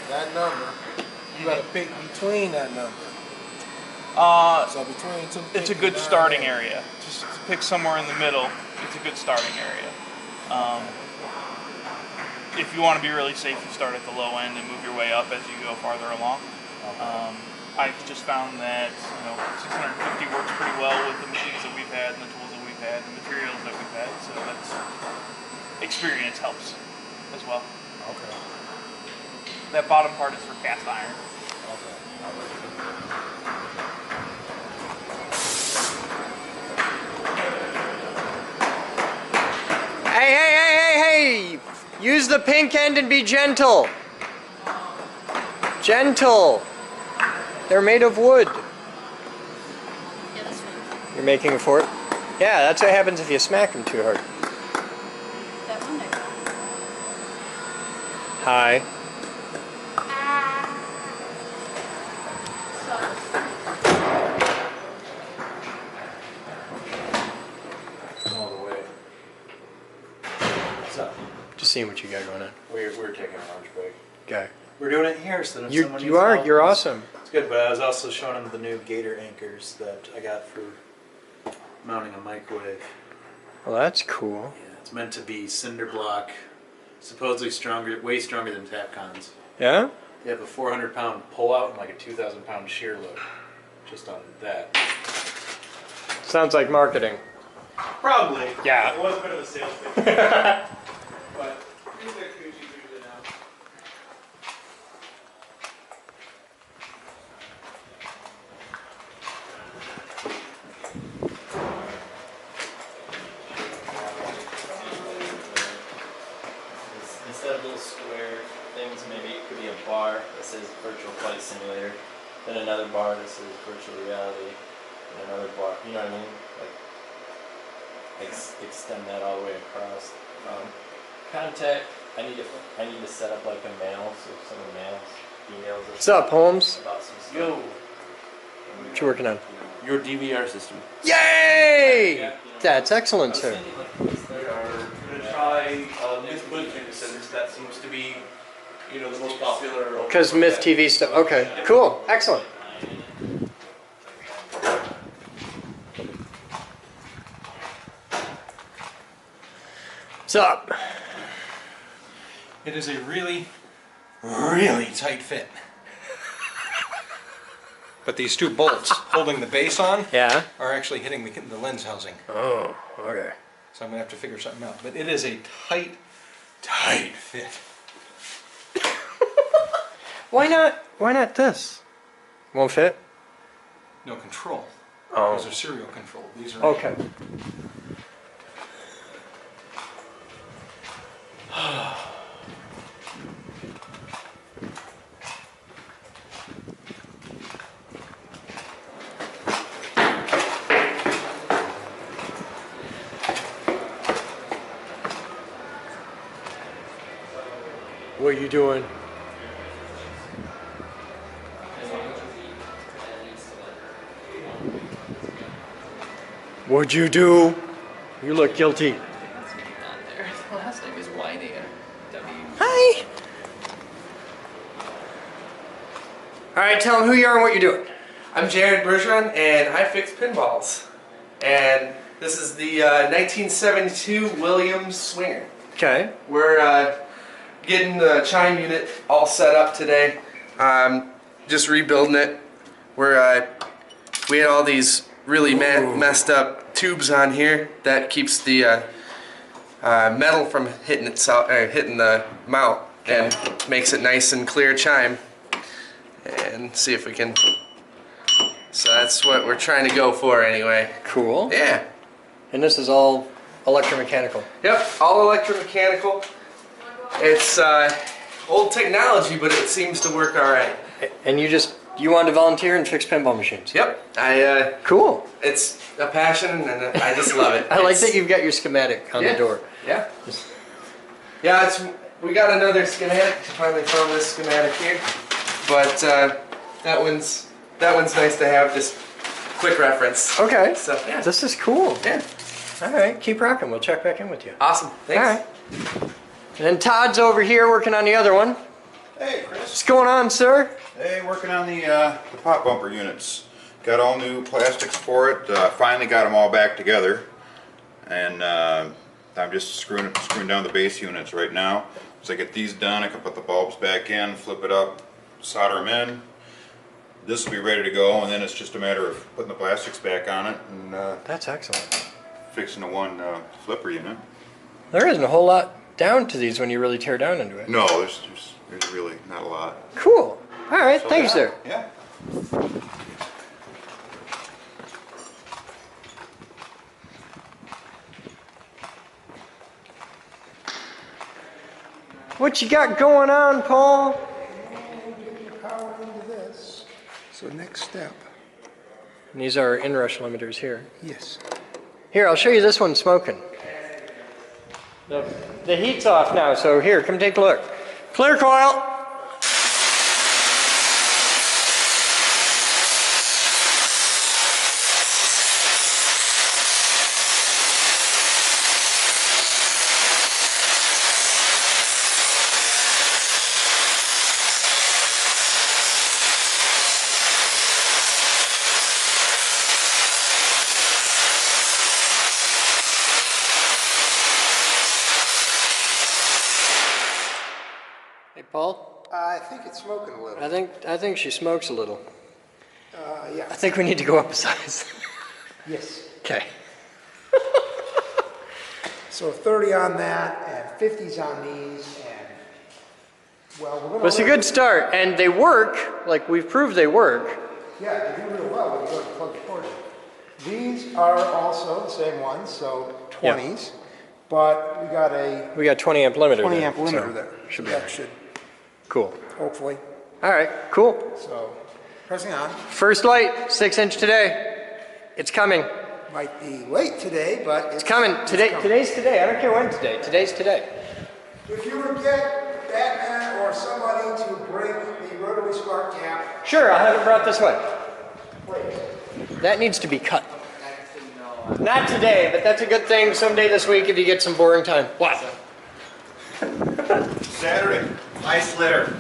That number, you gotta pick between that number. So between two. It's a good starting area. Just pick somewhere in the middle. It's a good starting area. If you want to be really safe, you start at the low end and move your way up as you go farther along. I've just found that 650 works pretty well with the machines that we've had and the tools that we've had and the materials that we've had. So that's experience helps as well. Okay. That bottom part is for cast iron. Okay. Hey! Use the pink end and be gentle. Gentle. They're made of wood. Yeah, this one. You're making a fort? Yeah, that's what happens if you smack them too hard. That one I got. Hi. All the way. What's up? Just seeing what you got going on. We're taking a lunch break. Okay. We're doing it here, so if You someone you needs are help, you're awesome. It's good, but I was also showing them the new Gator anchors that I got for mounting a microwave. Well, that's cool. Yeah, it's meant to be cinder block, supposedly stronger, way stronger than Tapcons. Yeah? They have a 400-pound pull-out and like a 2,000-pound shear load, just on that. Sounds like marketing. Probably. Yeah. It was a bit of a sales pitch. But these are Fuji's usually now. Instead of little square things, maybe it could be a bar that says Virtual Flight Simulator, then another bar that says Virtual Reality, and another bar. You know what I mean? Like extend that all the way across. Contact. I need to set up like a mail, so if someone emails us. What's up, Holmes? About some stuff. Yo, What you working on? your DVR system. Yay! That's excellent, sir. We are going to try Myth Boden, since that seems to be, the most popular. Because Myth TV stuff. Okay, cool, excellent. What's up? It is a really, really tight fit. But these two bolts holding the base on are actually hitting the lens housing. Oh, okay. So I'm going to have to figure something out. But it is a tight, tight fit. Why not this? Won't fit? No control. Oh. Those are serial control. These are Okay. What are you doing? What'd you do? You look guilty. The last name is Y-A-W. Hi. All right, tell them who you are and what you're doing. I'm Jared Bergeron, and I fix pinballs. And this is the 1972 Williams Swinger. Okay. We're getting the chime unit all set up today. Just rebuilding it. We had all these really messed up tubes on here that keeps the metal from hitting the mount and makes it nice and clear chime. And see if we can. So that's what we're trying to go for anyway. Cool. Yeah. And this is all electromechanical. Yep, all electromechanical. It's old technology, but it seems to work all right. And you wanted to volunteer and fix pinball machines? Yep. Cool. It's a passion, and I just love it. I like that you've got your schematic on the door. Yeah. Yeah, we got another schematic. Finally found this schematic here, but that one's nice to have, just quick reference. Okay. So yeah. This is cool. Yeah. All right, keep rocking. We'll check back in with you. Awesome. Thanks. All right. And then Todd's over here working on the other one. Hey, Chris. What's going on, sir? Hey, working on the pop bumper units. got all new plastics for it. Finally got them all back together, and I'm just screwing down the base units right now. Once I get these done, I can put the bulbs back in, flip it up, solder them in. This will be ready to go, and then it's just a matter of putting the plastics back on it and that's excellent. Fixing the one flipper unit. There isn't a whole lot down to these when you really tear down into it. No, there's really not a lot. Cool. All right, So, thanks, yeah, sir. Yeah. What you got going on, Paul? Power into this. So next step. And these are inrush limiters here. Yes. Here, I'll show you this one smoking. The heat's off now, so here, come take a look. Clear coil. Hey, Paul? I think it's smoking a little. I think she smokes a little. Yeah. I think we need to go up a size. Yes. Okay. So 30 on that, and 50s on these, and well, we're gonna. Well, it's a good start, and they work. Like we've proved they work. Yeah, they do real well when you go to plug the cord in. These are also the same ones, so 20s, but we got 20 amp limiter. 20 there, amp limiter so there. Should be that all right. should Cool. hopefully. All right. Cool. So pressing on. First light, 6-inch today. It's coming. Might be late today, but It's coming. Today. coming. Today's today. I don't care when today. Today's today. If you would get Batman or somebody to bring the rotary spark gap, Sure, I'll have it brought this way. please. That needs to be cut. Not today, but that's a good thing someday this week if you get some boring time. What? Saturday, ice litter.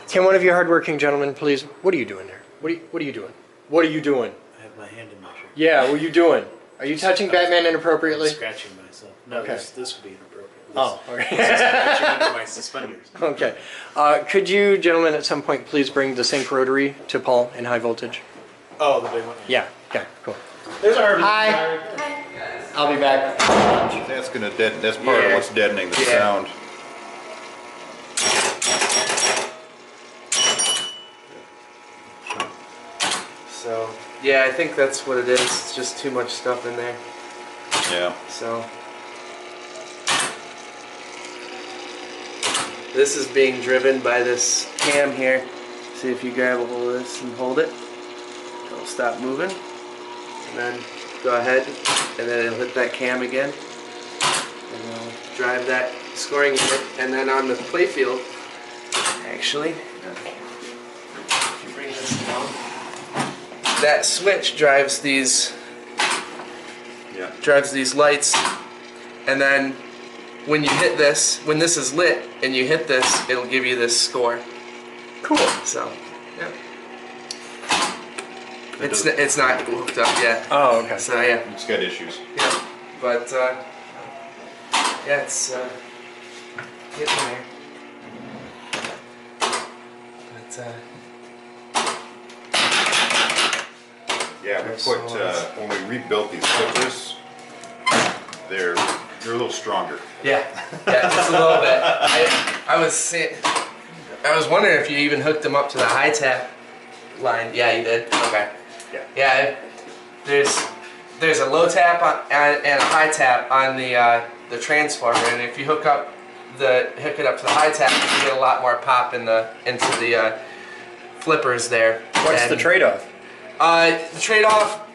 Can one of you hardworking gentlemen, please? What are you doing there? What are you doing? What are you doing? I have my hand in my shirt. Yeah, what are you doing? Are you touching Batman inappropriately? I'm scratching myself. No, Okay. this would be inappropriate. Oh, okay. This is scratching under my suspenders. Okay. Could you gentlemen at some point please bring the sync rotary to Paul in high voltage? Oh, the big one? Yeah. Okay, cool. There's our Hi. I'll be back. That's gonna that's part of what's deadening the sound. So, yeah, I think that's what it is. It's just too much stuff in there. Yeah. So, this is being driven by this cam here. See if you grab a hold of this and hold it. It'll stop moving. And then go ahead and then it'll hit that cam again. And it'll drive that scoring unit. And then on the playfield, actually, if you bring this down, that switch drives these lights, and then when you hit this, when this is lit and you hit this, it'll give you this score. Cool. So, yeah. It's not hooked up yet. Oh, okay. So yeah. It's got issues. Yeah, but yeah, it's getting there. But Yeah, we put when we rebuilt these flippers, they're a little stronger. yeah, just a little bit. I was wondering if you even hooked them up to the high tap line. Yeah, you did. Okay. Yeah. There's a low tap and a high tap on the transformer, and if you hook it up to the high tap, you get a lot more pop into the flippers there. What's the trade-off? The trade-off,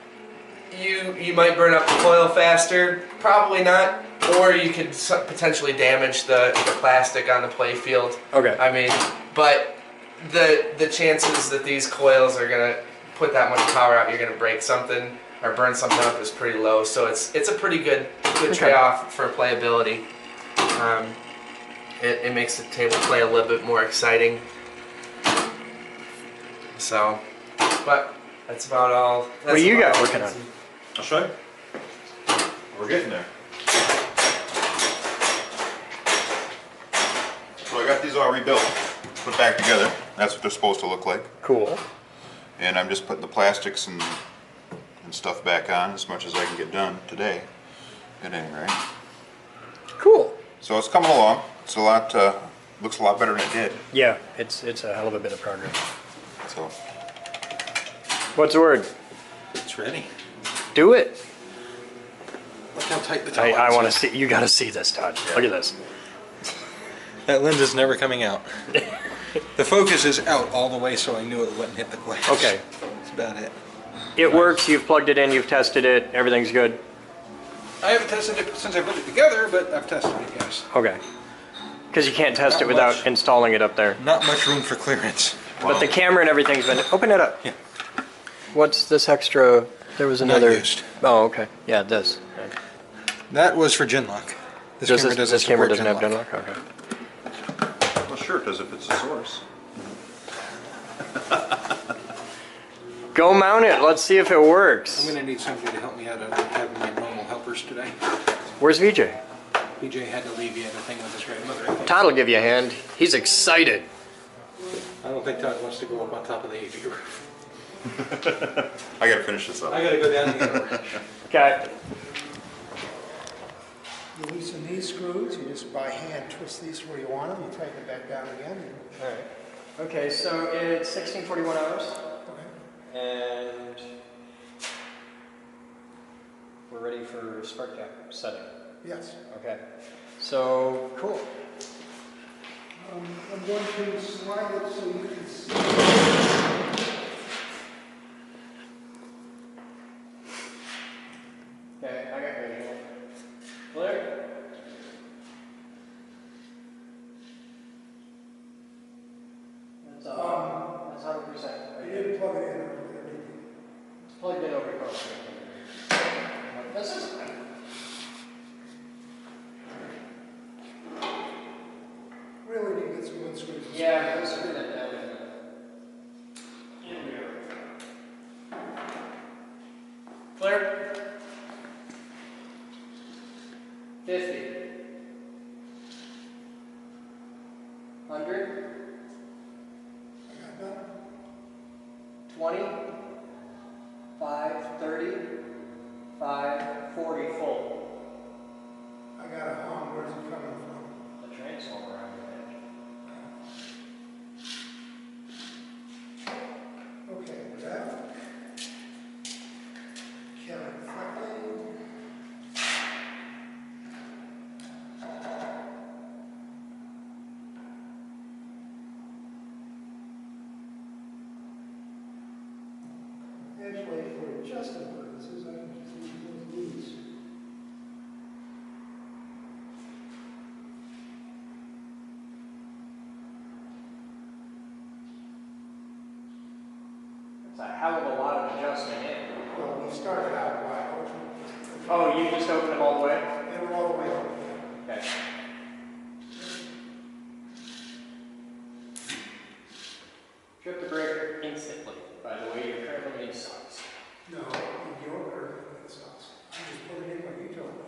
you might burn up the coil faster, probably not, or you could potentially damage the plastic on the playfield. Okay. I mean, but the chances that these coils are gonna put that much power out, you're gonna break something, our burn sum temp is pretty low, so it's a pretty good Okay. trade-off for playability. It makes the table play a little bit more exciting. So, but that's about all. What do you got working on? I'll show you. We're getting there. So I got these all rebuilt, put back together. That's what they're supposed to look like. Cool. And I'm just putting the plastics and stuff back on as much as I can get done today. At any rate. Cool. So it's coming along. It's a lot. Looks a lot better than it did. Yeah, it's a hell of a bit of progress. So. What's the word? It's ready. Do it. Look how tight the top I want to see. You got to see this, Todd. Look at this. That lens is never coming out. The focus is out all the way, so I knew it wouldn't hit the glass. Okay. That's about it. It works. You've plugged it in. You've tested it. Everything's good. I haven't tested it since I put it together, but I've tested it, yes. Okay. Because you can't test Not it without much. installing it up there. Not much room for clearance. But the camera and everything's been. Open it up. Yeah. What's this extra? There was another. Not used. Oh, okay. Yeah, it does. That was for Genlock. This camera doesn't this camera support doesn't have Genlock. Genlock? Okay. Well, sure it does if it's a source. Go mount it. Let's see if it works. I'm going to need somebody to help me out. I don't have my normal helpers today. Where's VJ? BJ had to leave. He had a thing with his grandmother, I think. Todd will give you a hand. He's excited. I don't think Todd wants to go up on top of the AV roof. I gotta finish this up. I gotta go down and get a wrench. Okay. You loosen these screws, you just by hand twist these where you want them, you tighten it back down again. All right. Okay, so it's 1641 hours. Okay. And we're ready for spark gap setting. Yes. Okay. So, cool. I'm going to slide it so you can see. Okay, I got visual. Clear? That's 100%. You didn't plug it in. It's plugged in over here. This is Really need to get some wood screws. yeah, let's screw that down. In here. Clear? 50. 100. 20. 5, 30. 5, 40 full. I got a hum. Where's it coming from? The transformer around the edge. Okay, we're down. Kevin Fleckley. Actually, for adjusting purposes, I can just use those leads. It's a hell of a lot of adjustment in. Well, we started out by Oh, you just opened them all the way? they were all the way over. Okay. Trip the breaker instantly. By the way, your currently needs socks. No, in your current sauce. I just put it in what you told me.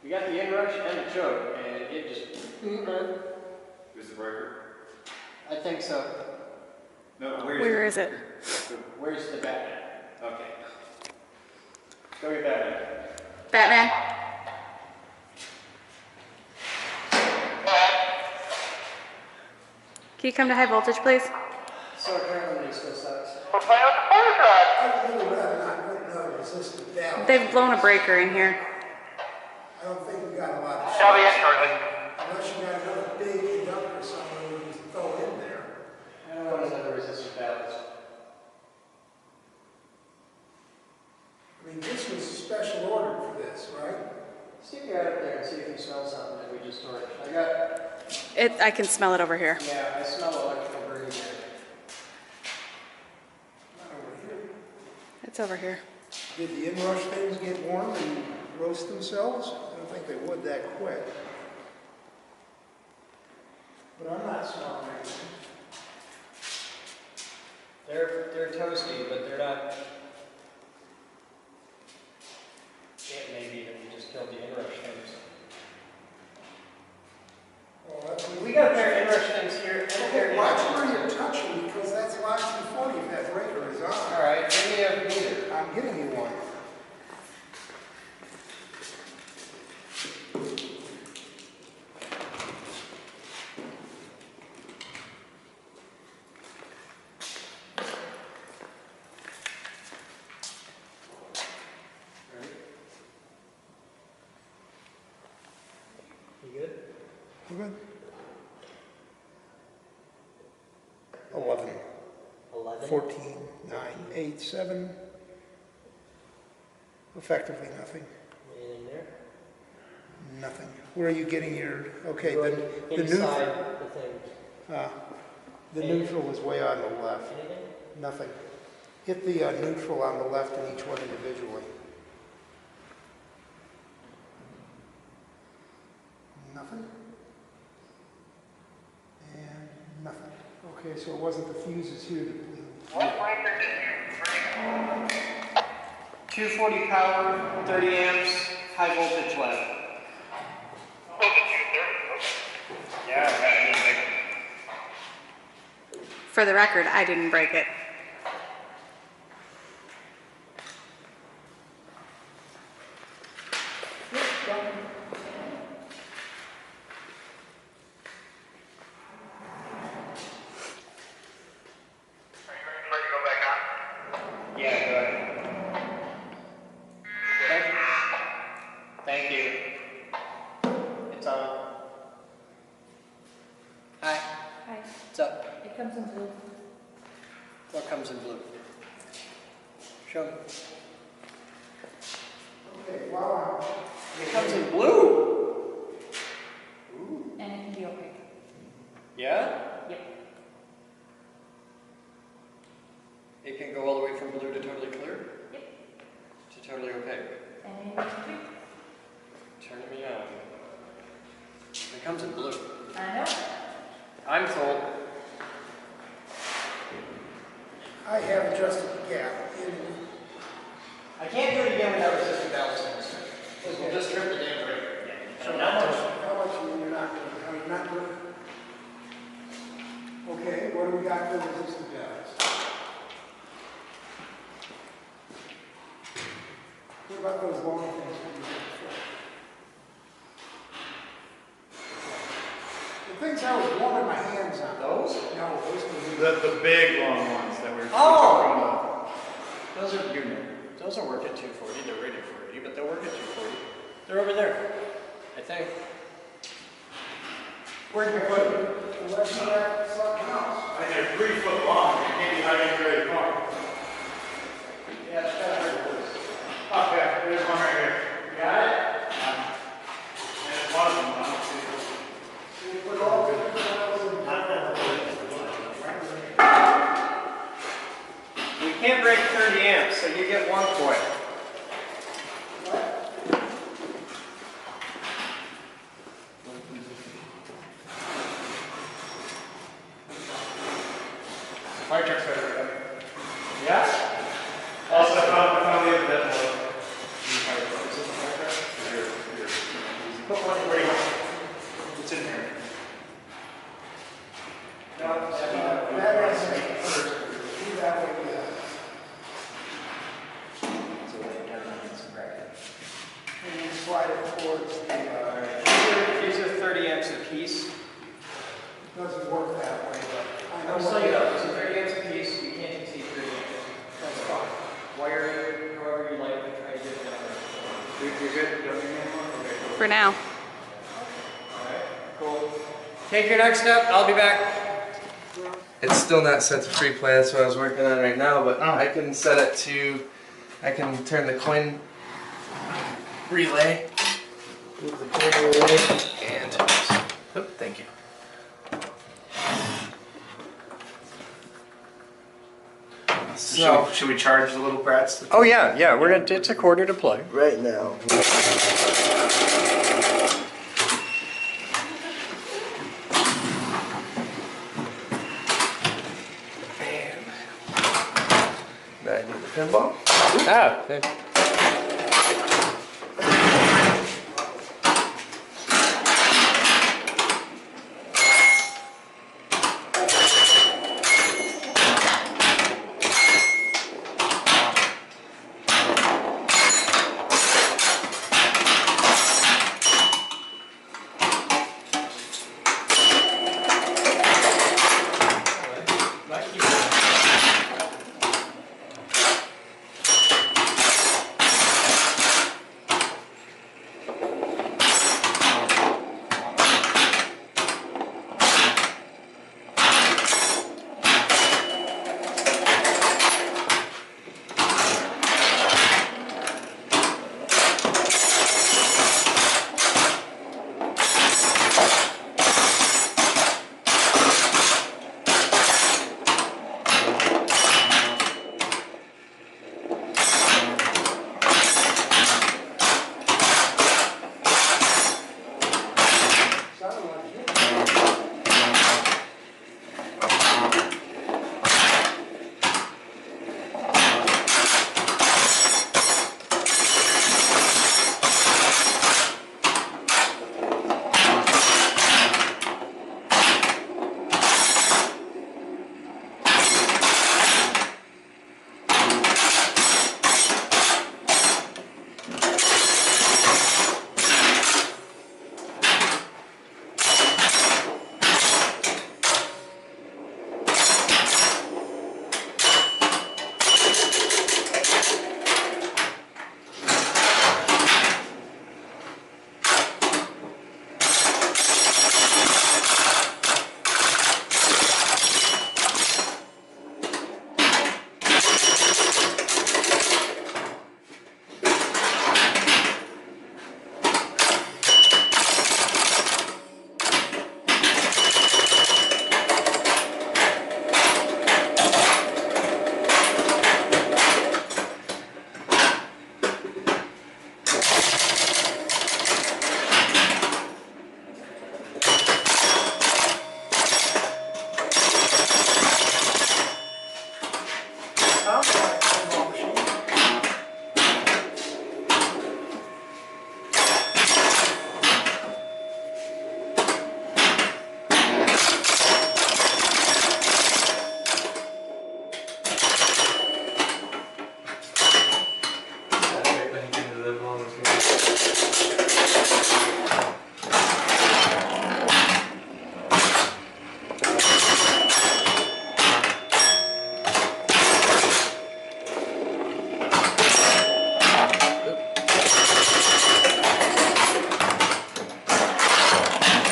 You got the inrush and the choke, and it just. Is the breaker? I think so. No, Where is it? Where's the Batman? Okay. Go get Batman. Batman? Can you come to high voltage, please? So our currently needs those socks. I'd really rather not put another resistant valve. They've blown a breaker in here. I don't think we got a lot of Shall be in shortly. Unless you got another big inductor somewhere we can throw in there. I don't know what another resistant valve is. I mean, this was special ordered for this, right? Stick your head up there and see if you smell something that we just torched. I got. I can smell it over here. Yeah, I smell electrical burning there. Not over here. It's over here. Did the inrush things get warm and roast themselves? I don't think they would that quick. But I'm not smelling anything. They're toasty, but they're not. Yeah, maybe even you just killed the inrush things. We got a pair of inrush things here. Okay, watch where you're touching because that's locked before you. That breaker is on. All right, give me a meter. I'm giving you one. You good? You good? 11. 11? 14, 9, 8, 7. Effectively nothing. Anything there? Nothing. Where are you getting your, okay, Going the inside neutral. the thing. The neutral was way on the left. Anything? Nothing. Hit the neutral on the left in each one individually. Nothing. And nothing. Okay, so it wasn't the fuses here that blew. 240 power, 30 amps, high voltage led. Yeah, For the record, I didn't break it. Yeah, go ahead. Thank you. It's on. Hi. Hi. What's up? It comes in blue. What comes in blue? Show me. Okay, wow. It comes in blue. And it can be opaque. Yeah? Yep. It can go all the way from blue to totally clear? Yep. To totally opaque. And it can be Turning me on. It comes in blue. I know. I'm sold. I have adjusted the gap in. I can't do it again without resisting balancing this thing. Because we'll just trip the damn breaker. So I'm how not much, doing it. how much you're not going to, I mean, not good. Okay, what do we got for resistant balance? What about those long things that you did before? The things I was warming my hands on. Those? No, those were The big long ones that were. Oh! Those are good. Those will work at 240. They're rated for 80, but they'll work at 240. They're over there, I think. Where'd you put them? unless you have something else. I think they're 3 foot long. You can't be hiding under the car. Yeah, that's kind of hard to lose. Okay, there's one right here. You got it? And it's one of them. I don't see it. We put all the different oils in. We can't break 30 amps, so you get one coil. Fire truck's better. Yeah? Also, I found the other bit more. Put one in where you want. It's in here. No, that is do that way, yeah. So they have some bracket. And you slide it towards the, These are 30 amps a piece. doesn't work that way, but I know I'm what telling you, it these is. are 30 amps a piece. You can't exceed 30 amps. That's fine. Wire it however you like, but try to get it down there. You're good? You don't need any more? Okay, cool. For now. Alright, cool. Take your next step. I'll be back. It's still not set to pre-play, that's what I was working on right now, but I can set it to, I can turn the coin relay, move the coin relay, and, oh, thank you. So should we charge the little brats? Oh yeah, yeah. We're gonna. It's a quarter to play. Right now. Now I need the pinball. Ah.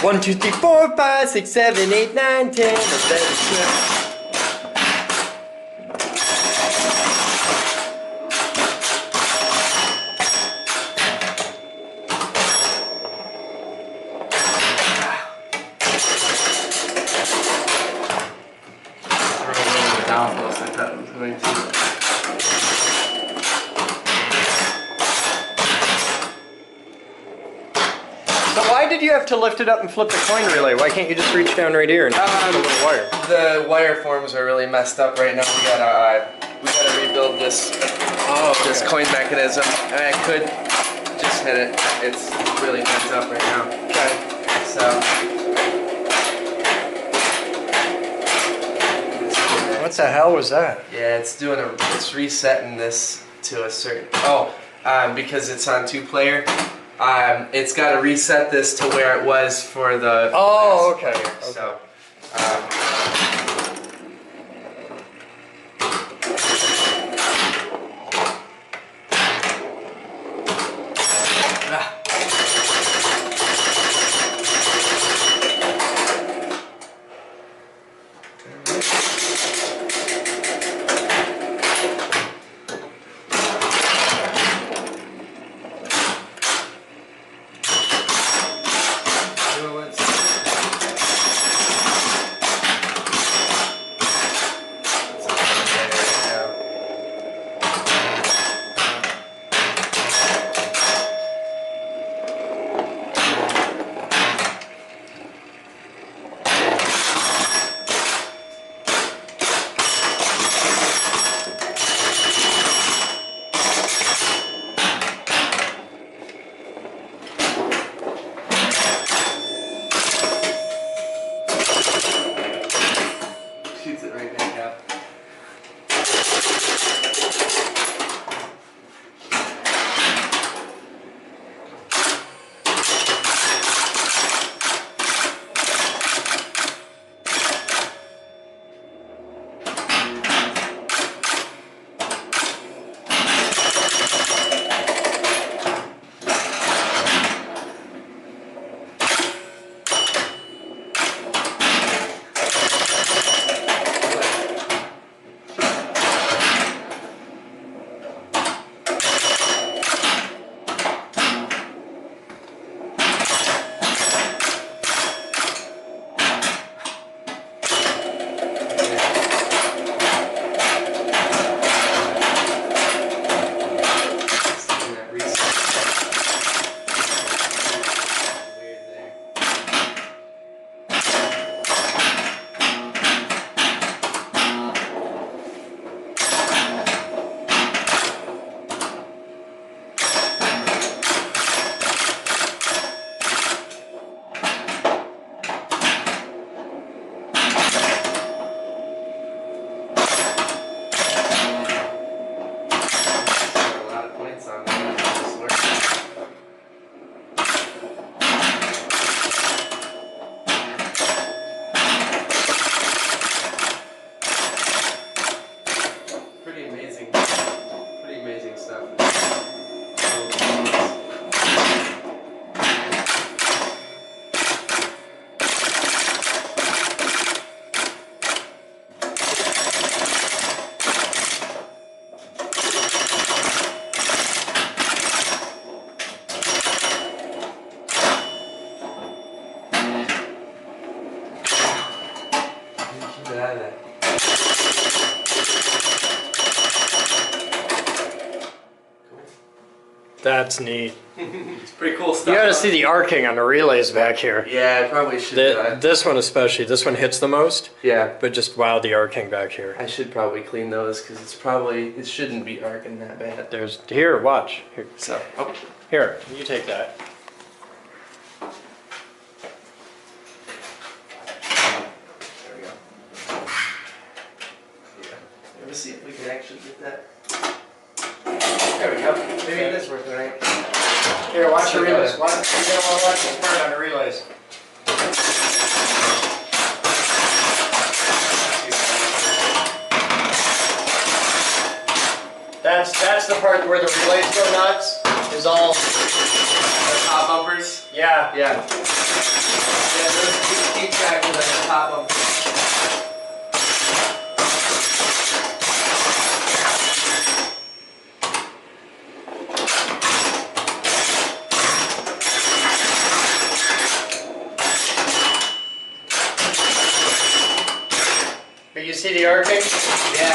One, two, three, four, 5, 6, 7, 8, 9, 10, 11, 12. Why did you have to lift it up and flip the coin relay? Why can't you just reach down right here and flip the little wire? The wire forms are really messed up right now. We gotta rebuild this this coin mechanism. And I could just hit it. It's really bent up right now. Okay. So what the hell was that? yeah, it's resetting this to a certain because it's on 2-player. It's got to reset this to where it was for the last player. So, That's neat. It's pretty cool stuff. You gotta see the arcing on the relays back here. Yeah, I probably should. This one especially. This one hits the most. Yeah. But just wow, the arcing back here. I should probably clean those because it shouldn't be arcing that bad. Here, watch. Here. So, oh. Here, you take that. There we go. Yeah. Let's see if we can actually get that. There we go. Maybe it is working right. Here, watch the relays. You're gonna want to watch this part on the relays. That's the part where the relays go nuts. Is all the top bumpers. Yeah. Yeah. Yeah. Those keep track of the top bumpers. But you see the arcing? Yeah.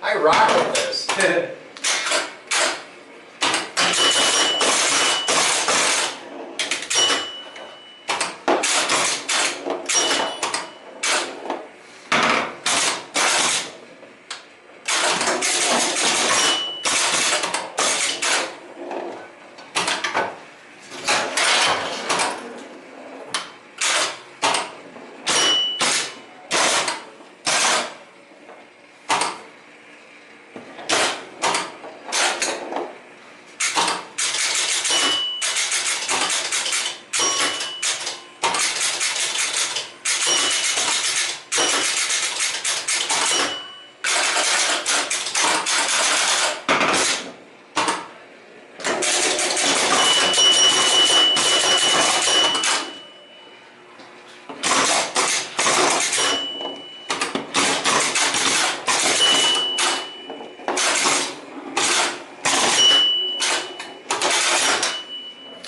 I rock with this.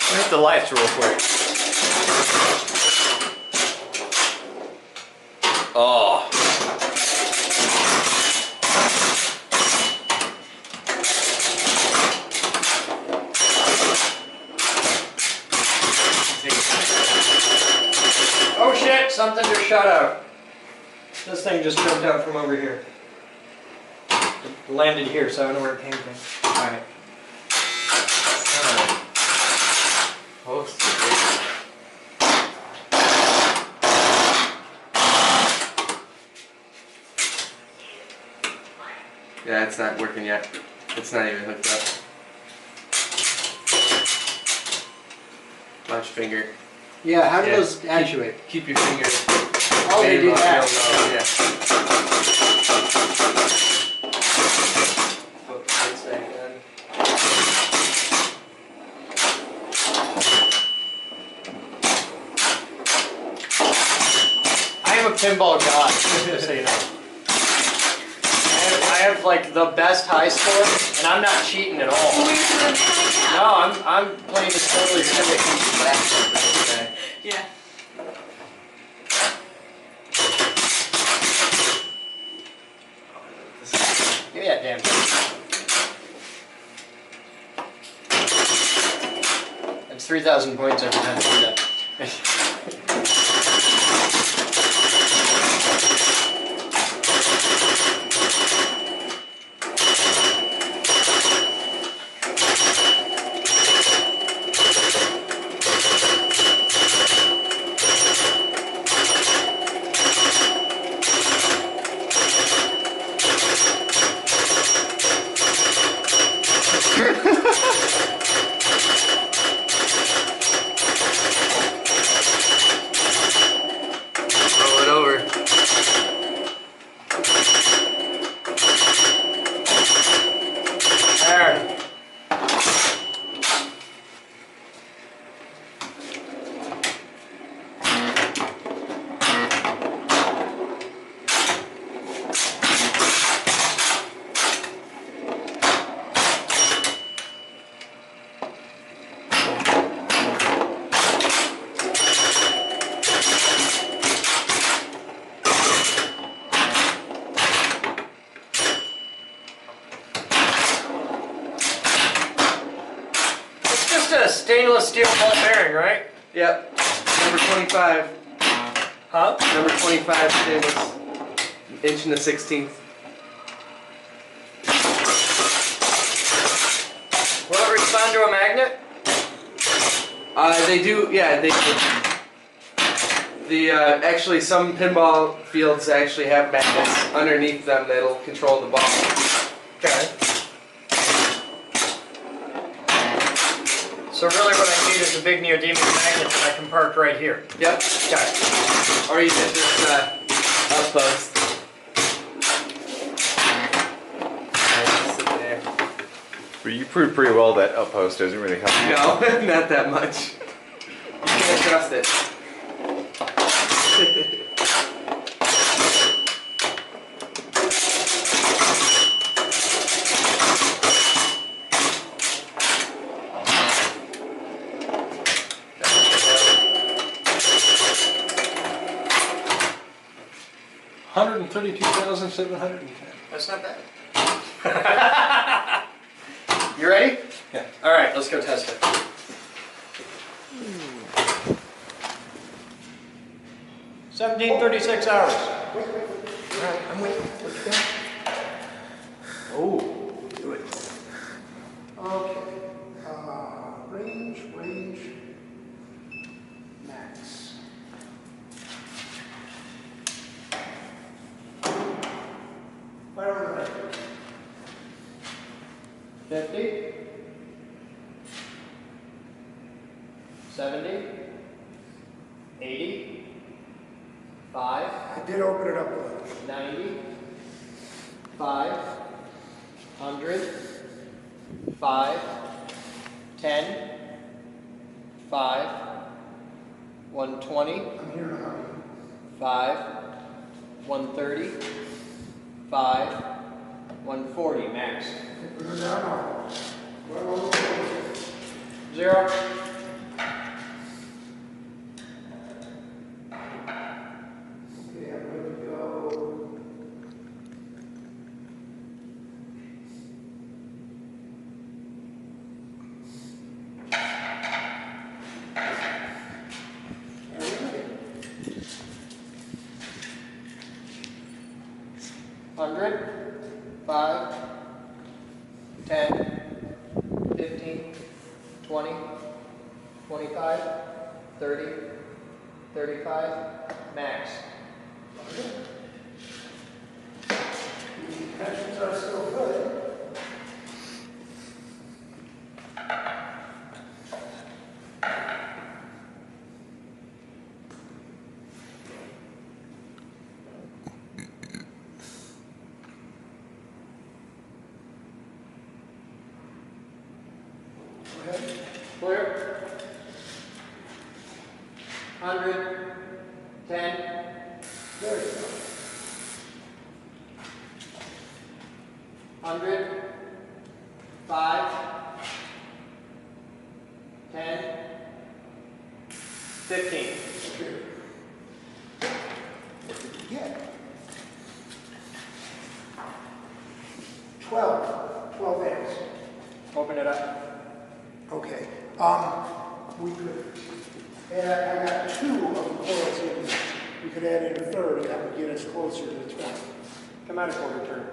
Hit the lights real quick. Oh. Oh shit, something just shot out. This thing just jumped out from over here. It landed here, so I don't know where it came from. Alright. Yeah, it's not working yet. It's not even hooked up. Watch finger. Yeah, how do those actuate? Keep your finger. Oh, they do that. Yeah. I am a pinball god, just so you know. I have like the best high score, and I'm not cheating at all. No, I'm playing this totally civic. Yeah. Give me that damn thing. That's 3,000 points every time I do that. a steel ball bearing, right? Yep. Number 25. Huh? Number 25 stainless. Inch and a 16th. Will it respond to a magnet? They do, yeah, they do. Actually, some pinball fields actually have magnets underneath them that'll control the ball. Okay. So really what I need is a big neodymium magnet that I can park right here. Yep. Okay. Or you can just outpost. But you proved pretty well that outpost doesn't really help you. No, not that much. You can't trust it. 132,710. That's not bad. You ready? Yeah. All right, let's go test it. $17.36. All right, I'm waiting. Oh, do it. Okay. Range, max. Why don't we wait? 50, 70, 80, 5. I did open it up a little. 90, 5, 100, 5, 10, 5, 120, I'm here now. 5, 130, 5, 140 max. No. 0. Okay, I'm going to go. $100, 5, 10, 15, 20, 25, 30, 35, max. The connections are still good. Clear? 100, 10, There you go. 100, 5, 10, 15. Yeah. 12 amps. Open it up. Okay. We could add, I got 2 of the coils in. We could add in a third, and that would get us closer to the 20. Come out a quarter turn.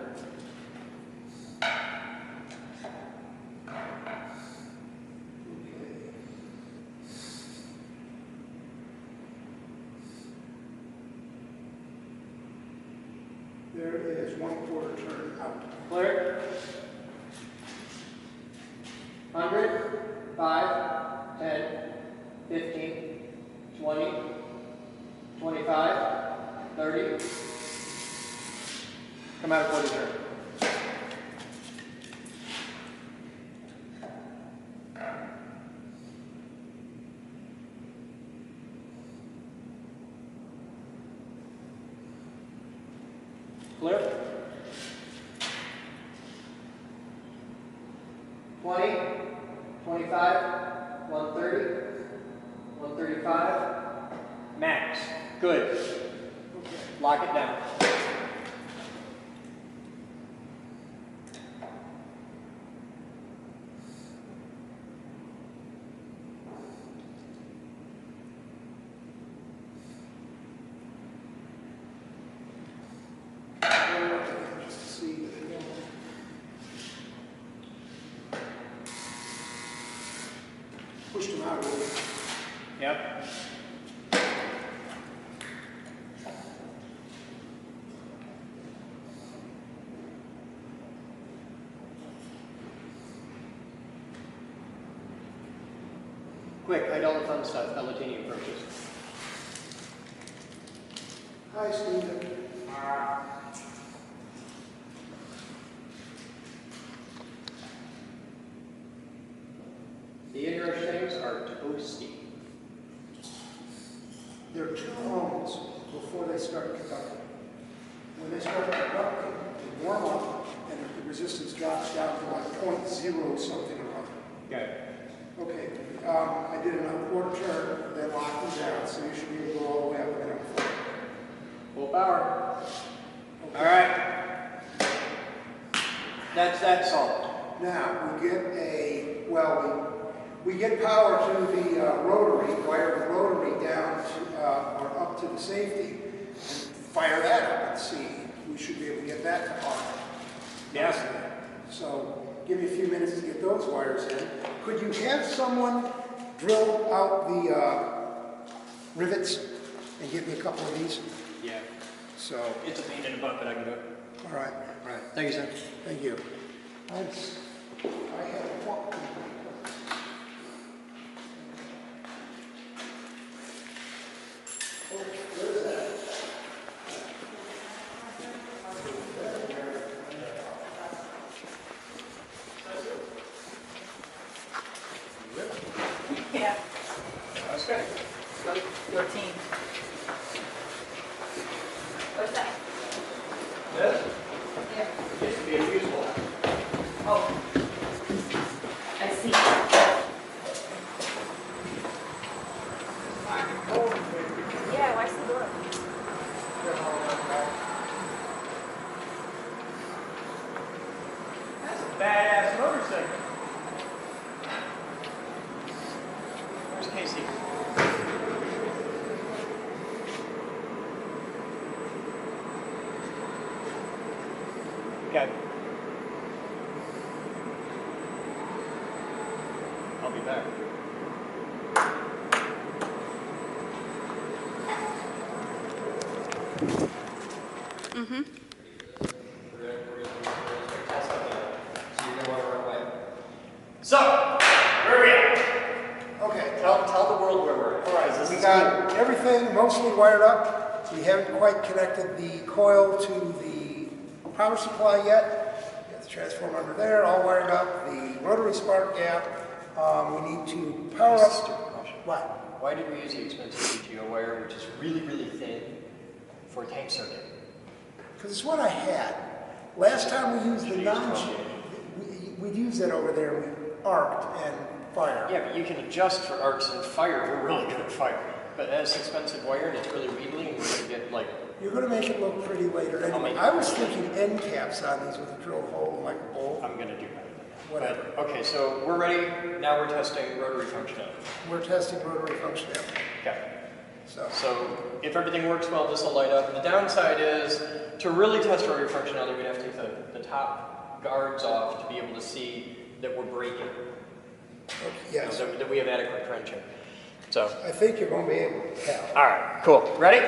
There it is, 1/4 turn out. Clear? 100, 5, 10, 15, 20, 25, 30. Come out a quarter turn. Clear? 20, 25, 130, 135, max. Good. Lock it down. pushed them out a little bit. Yep. Quick, hide all the fun stuff. Bellatini approaches. Hi, Stephen. The inrush things are toasty. There are 2 ohms before they start conducting. When they start conducting, they warm up and the resistance drops down to like 0.0 something or other. Okay. Okay, I did another quarter turn, then locked them down, so you should be able to go all the way up and down. Full power. Okay. All right. That's that solved. Now, we get we get power to the rotary, wire the rotary down to, or up to the safety, and fire that up and see. We should be able to get that to on. Yes. So, give me a few minutes to get those wires in. Could you have someone drill out the rivets and give me a couple of these? Yeah. So. It's a pain in the butt, but I can do it. All right. All right. Thank you, sir. Thank you. I have one. Yeah. That's good. 14. What's that? This? Yeah. Used to be a fuse box. Oh. I see. Yeah, why the door? That's a badass motorcycle. Where's Casey? Okay. I'll be back. Mm-hmm. So, where are we at? Okay. Tell the world where we're at. All right, we got everything mostly wired up. We haven't quite connected the coil to the power supply yet. Got the transformer under there, all wired up. The rotary spark gap. We need to power up. What? Why did we use the expensive PTO wire, which is really, really thin, for a tank circuit? Because it's what I had. Last time we used the we'd use that over there. We arced and fired. Yeah, but you can adjust for arcs and fire. We're really good at fire. But that's expensive wire and it's really wheedly and we're going to get like... You're going to make it look pretty later. Anyway, I was thinking end caps on these with a drill hole like a bowl. I'm going to do better than that. Whatever. But, okay, so we're ready. Now we're testing rotary functionality. We're testing rotary functionality. Okay. So if everything works well, this will light up. The downside is, to really test rotary functionality, we'd have to take the top guards off to be able to see that we're braking. Okay, yes. That we have adequate trenching. So I think you're going to be able to tell. All right, cool. Ready?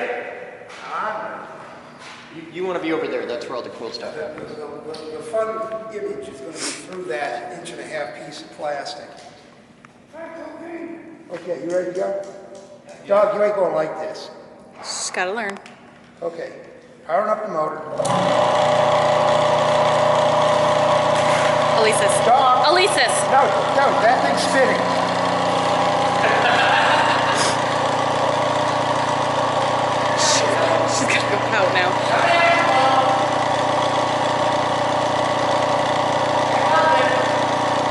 You want to be over there. That's where all the cool stuff happens. The fun image is going to be through that 1.5-inch piece of plastic. Okay, you ready to go? Dog, you ain't going like this. Just gotta learn. Okay, powering up the motor. Elises. Dog. Elises. No, that thing's spinning. She's gotta go out now.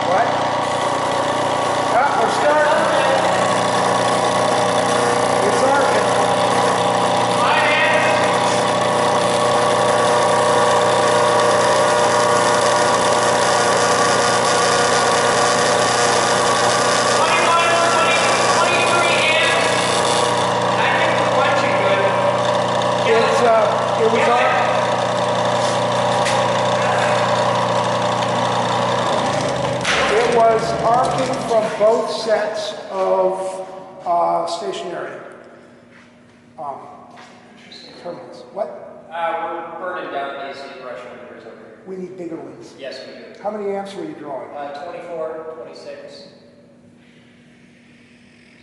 What? Oh, we're starting. It's arcing. sets of stationary terminals. What? We're burning down AC pressure meters over here. We need bigger ones. Yes, we do. How many amps were you drawing? 24, 26.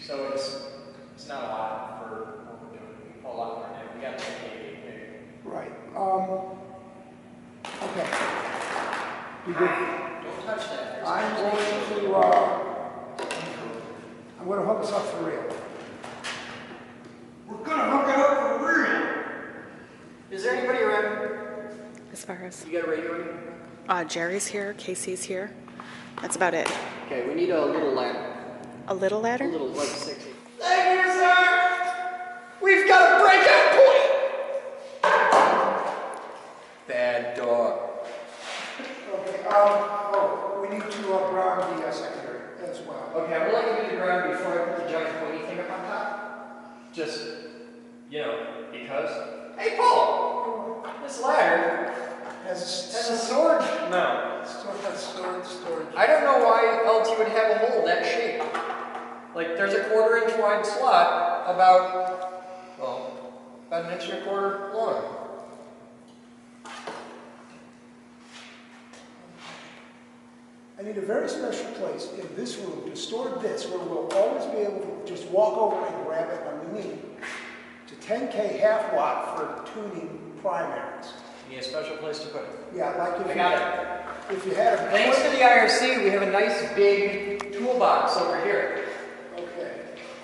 So it's not a lot for what we're doing. We can pull a lot more now. We got to make it bigger. Right. Okay. You good? Don't touch that. I'm going to hook us up for real. We're gonna hook it up for real. Is there anybody around? As far as You got a radio? Jerry's here, Casey's here. That's about it. Okay, we need a little ladder. A little ladder? A little, like 60. Thank you, sir! We've got a breakout point! Bad dog. Okay, we need to ground the secondary as well. Okay, I would like to do the ground before I put the giant pointy thing up on top. Just, because. Hey, Paul! This ladder has a storage mount. Storage. I don't know why else you would have a hole that shape. Like, there's a 1/4 inch wide slot about an inch and a quarter long. I need a very special place in this room to store this where we'll always be able to just walk over and grab it when we need. To 10K half watt for tuning primaries. You need a special place to put it. Yeah, like if I got it. If you had a Thanks to the IRC, we have a nice big toolbox over here. Okay.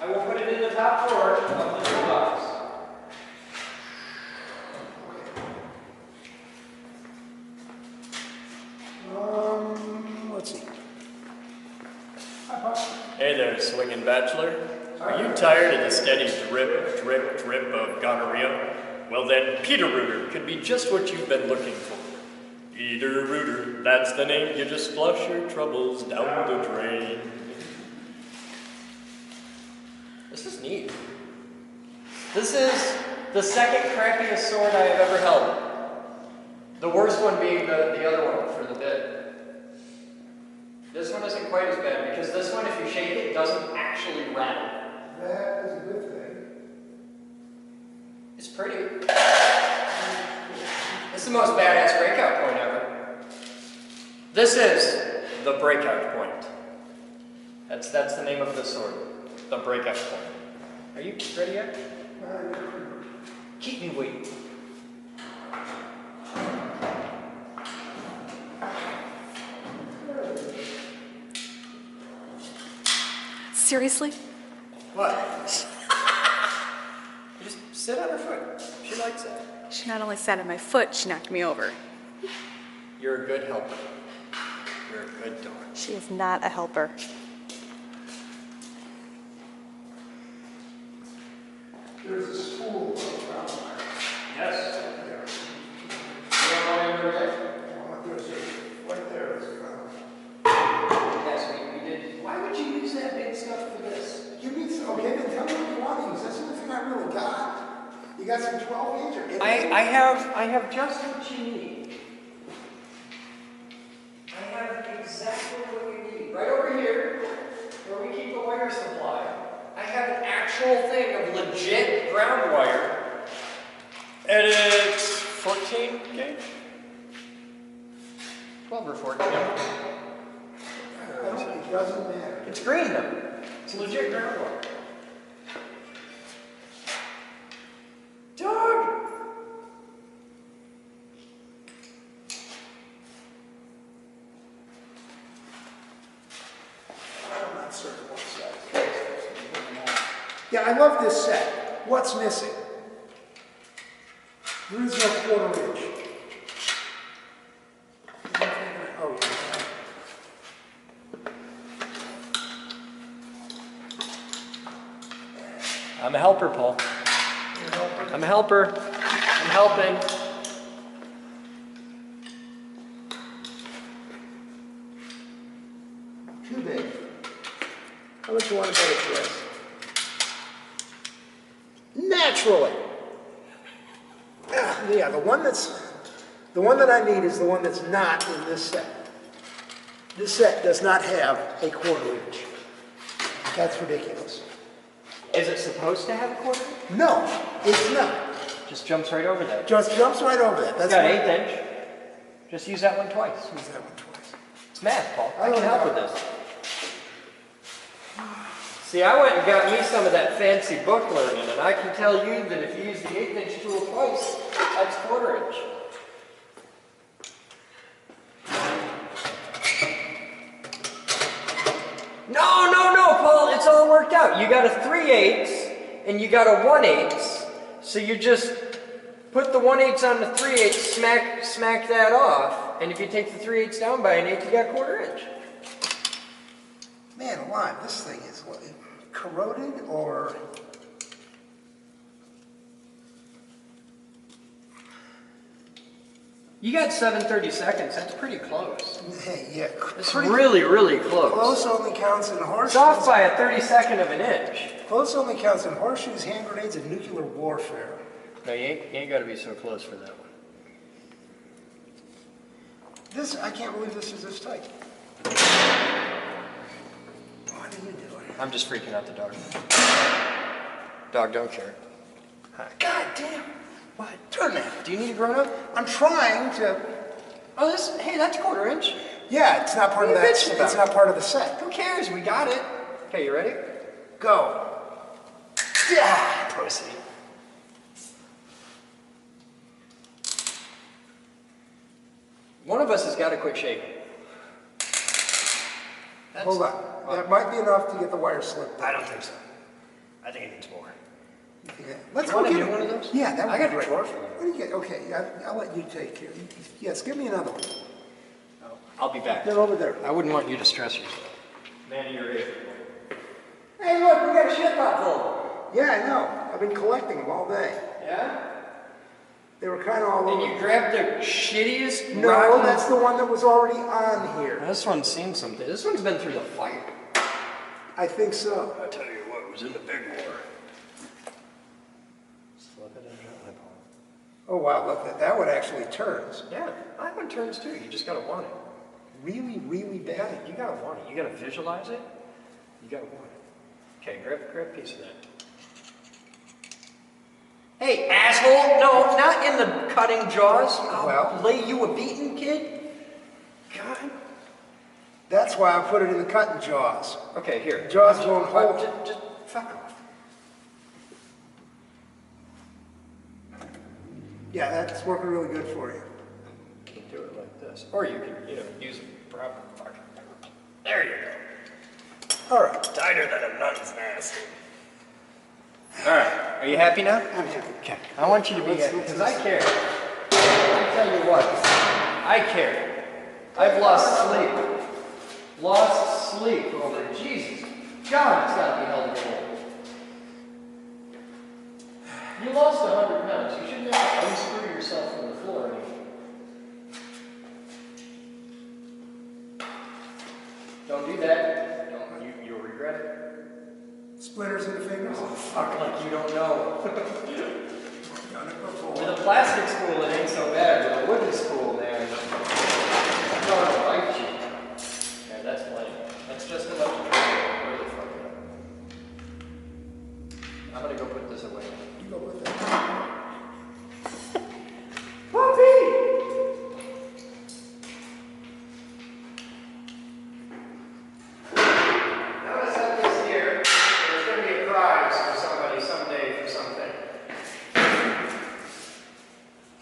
I will put it in the top drawer of the toolbox. Let's see. Hey there, swinging bachelor. Are you tired of the steady drip, drip, drip of gonorrhea? Well then, Peter Rooter could be just what you've been looking for. Peter Rooter, that's the name. You just flush your troubles down the drain. This is neat. This is the second crappiest sword I have ever held. The worst one being the other one for the bit. This one isn't quite as bad because this one, if you shake it, doesn't actually rattle. That is a good thing. It's pretty. This is the most badass breakout point ever. This is the breakout point. That's the name of the sword. The breakout point. Are you ready yet? Keep me waiting. Seriously? What? Just sit on her foot. She likes it. She not only sat on my foot, she knocked me over. You're a good helper. You're a good dog. She is not a helper. There's a spool of ground wire. Yes. You know what I mean? Right there is a ground. Yes, we did. Why would you use that big stuff for this? You need some, okay, then tell me what you want to use. That's the only thing I really got. You got some 12 inch or 8 inch? I have just what you need. I have exactly what you need. Right over here, where we keep the wire supply, I have an actual thing of legit ground wire. And it's 14 gauge? 12 or 14. It doesn't matter. It's green though. It's legit ground wire. Dog! I'm not certain what size. Yeah, I love this set. What's missing? There is no 1/4 inch. Oh, yeah. I'm a helper, Paul. I'm a helper. I'm helping. Too big. How much you want to bet it for us? Naturally. Yeah, the one that I need is the one that's not in this set. This set does not have a 1/4 inch. That's ridiculous. Is it supposed to have a quarter? No, it's not. Just jumps right over that. Just jumps right over that. It's got 1/8 inch. Just use that one twice. Use that one twice. It's math, Paul. I can help with this. See, I went and got me some of that fancy book learning, and I can tell you that if you use the 1/8 inch tool twice, that's 1/4 inch. No, Paul, it's all worked out. You got a 3/8 and you got a 1/8, so you just put the 1/8 on the 3/8, smack that off, and if you take the 3/8 down by 1/8, you got 1/4 inch. Man alive, this thing is what, corroded or... You got 7/32. That's pretty close. Hey, yeah. It's really, really close. Close only counts in horseshoes. It's off by a 32nd of an inch. Close only counts in horseshoes, hand grenades, and nuclear warfare. No, you ain't got to be so close for that one. This, I can't believe this is this tight. What are you doing? I'm just freaking out the dog. Dog don't care. God damn. What? Turn that. Do you need a grown up? I'm trying to... Oh, hey, that's 1/4 inch. Yeah, it's not part of that. It's not part of the set. Who cares? We got it. Okay, you ready? Go. Yeah. Pussy. One of us has got to quit shaking. Hold on. That might be enough to get the wire slipped. I don't think so. I think it needs more. Let's You go want to get do one of those? Yeah, that would I got be a great. drawer for them. What do you get? Okay, I'll let you take care. Yes, give me another one. I'll be back. They're over there. I wouldn't want you to stress yourself. Manny, you're it. Hey, look, we got a shit pot full. Yeah, I know. I've been collecting them all day. Yeah? They were kind of all over. And you grabbed the shittiest No, rotten- that's the one that was already on here. This one's seen something. This one's been through the fire. I think so. I tell you what, it was in the big war. Slip it in gently, Paul. Oh, wow, look, that one actually turns. Yeah, that one turns too. You just gotta want it. Really, really bad. You gotta want it. You gotta visualize it. You gotta want it. Okay, grab a piece of that. Hey, asshole! No, not in the cutting jaws. I'll lay you a beating, kid. God. That's why I put it in the cutting jaws. Okay, here. Jaws won't hold. Just fuck off. Yeah, that's working really good for you. You can do it like this. Or you can, use a proper fucking... There you go. All right. Tighter than a nun's nasty. All right. Are you happy now? I'm happy. Okay. I want you to be happy, because I care. I'll tell you what. I care. I've lost sleep. Lost sleep over it. Jesus. God, it's got to be held together. You lost 100 pounds. You shouldn't have to unscrew yourself from the floor anymore. Don't do that. You'll regret it. Splinters in the fingers? Oh, fuck, like you don't know. With a plastic spool, it ain't so bad. With a wooden spool, man, it's going to bite you. Yeah, that's plenty. That's just enough to really fuck it up. I'm going to go put this away. You go with that. Puppy! I'm going to set this here. There's going to be a prize for somebody someday for something.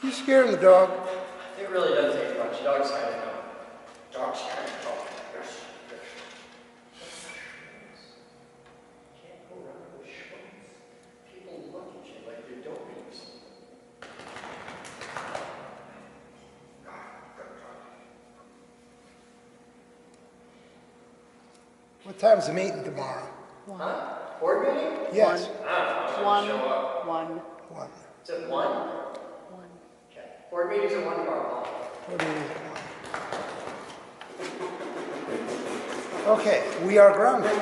You scaring the dog? It really doesn't take much. Dogs kind of know. Dogs kind of know. Can't go around with shorts. People look at you like you're donuts. What time's the meeting tomorrow? Huh? Board meeting? Yes. One. Show up. One. One. Is it 1? 1. Okay. Board meeting's at 1 tomorrow. What do you need? Okay, we are grounded.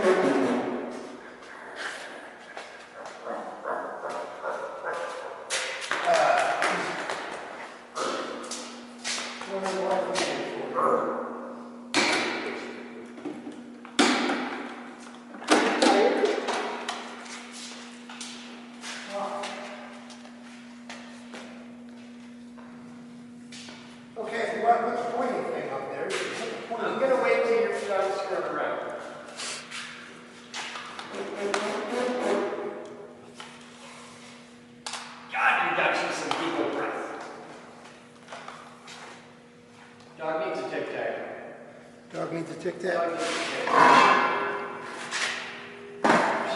Tic Tac.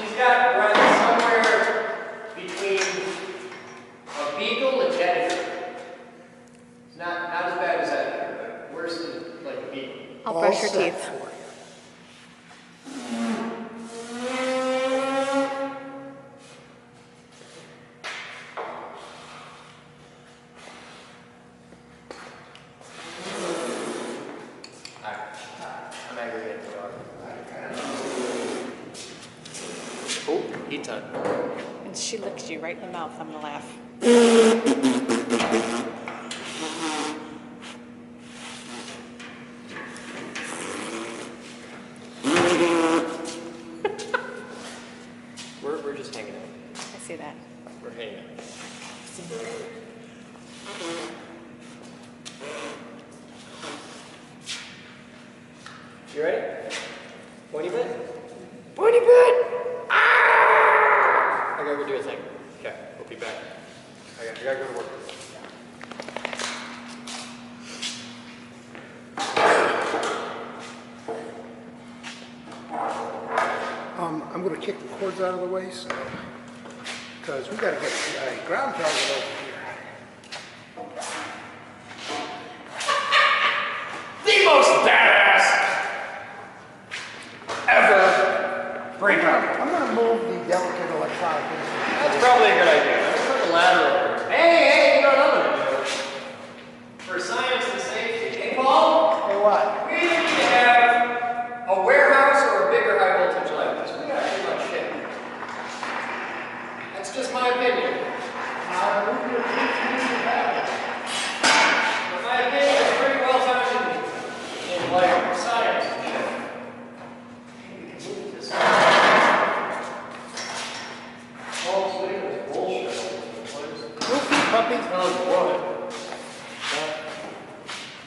She's got breath somewhere between a beagle and Denver. It's not as bad as that, but worse than like a beagle. I'll brush your teeth. I'm aggravated. Oh, eat time. And she licked you right in the mouth. I'm gonna laugh. We're just hanging out. I see that. We're hanging out. You ready? Pointy bit? Pointy bit! Ah! I gotta go do a thing. Okay, we'll be back. I gotta go to work. I'm going to kick the cords out of the way, so because we got to get a ground target over here. The most badass ever breakout. I'm going to move the delicate electronic instrument. That's probably a good idea. Let's put the ladder over. Hey, you know what I'm gonna do? For science and safety. Hey, Paul? Hey, what? We need to have a warehouse or a bigger high voltage light. Because we got too much shit. That's just my opinion. But my opinion is pretty well founded in like science and shit. Maybe we can move this one. Paul's leaving is bullshit. What is it? Puppy. Oh, boy.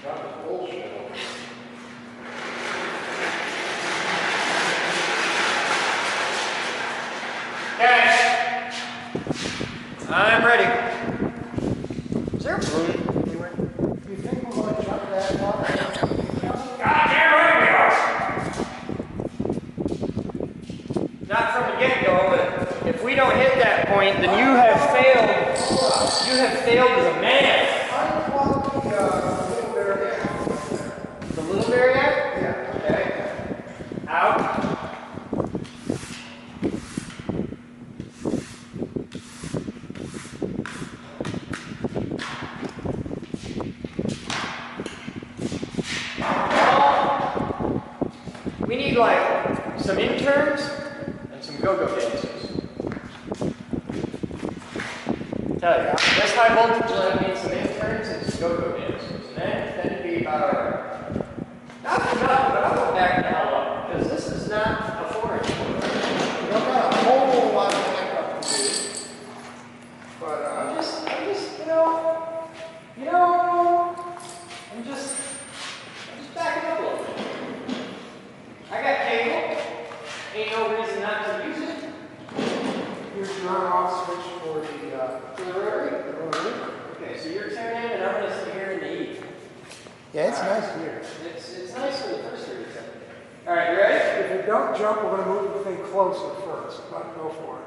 That was bullshit. Okay. I'm ready. Is there a balloon anywhere? Do you think we're going to jump that far? I don't know. Goddamn right we are! Not from the get-go, but if we don't hit that point, then you have failed. You have failed as a man. The little variac? Yeah. Okay. Out. We need like some interns and some go-go dancers. Tell you, this high voltage line needs some interns and some go-go dancers. And then it'd be about not enough, but I'll go back the hell up because this is not a foreign. We don't got a whole lot of backup to do. But I'm just, I'm just backing up a little bit. I got cable. Ain't no reason not to use it. here's your on-off switch for the rotary. Okay, so you're turning in and I'm going to sit here in the heat. Yeah, it's nice here. It's nice for the first year. All right, you ready? If we don't jump, we're going to move the thing closer first. But go for it.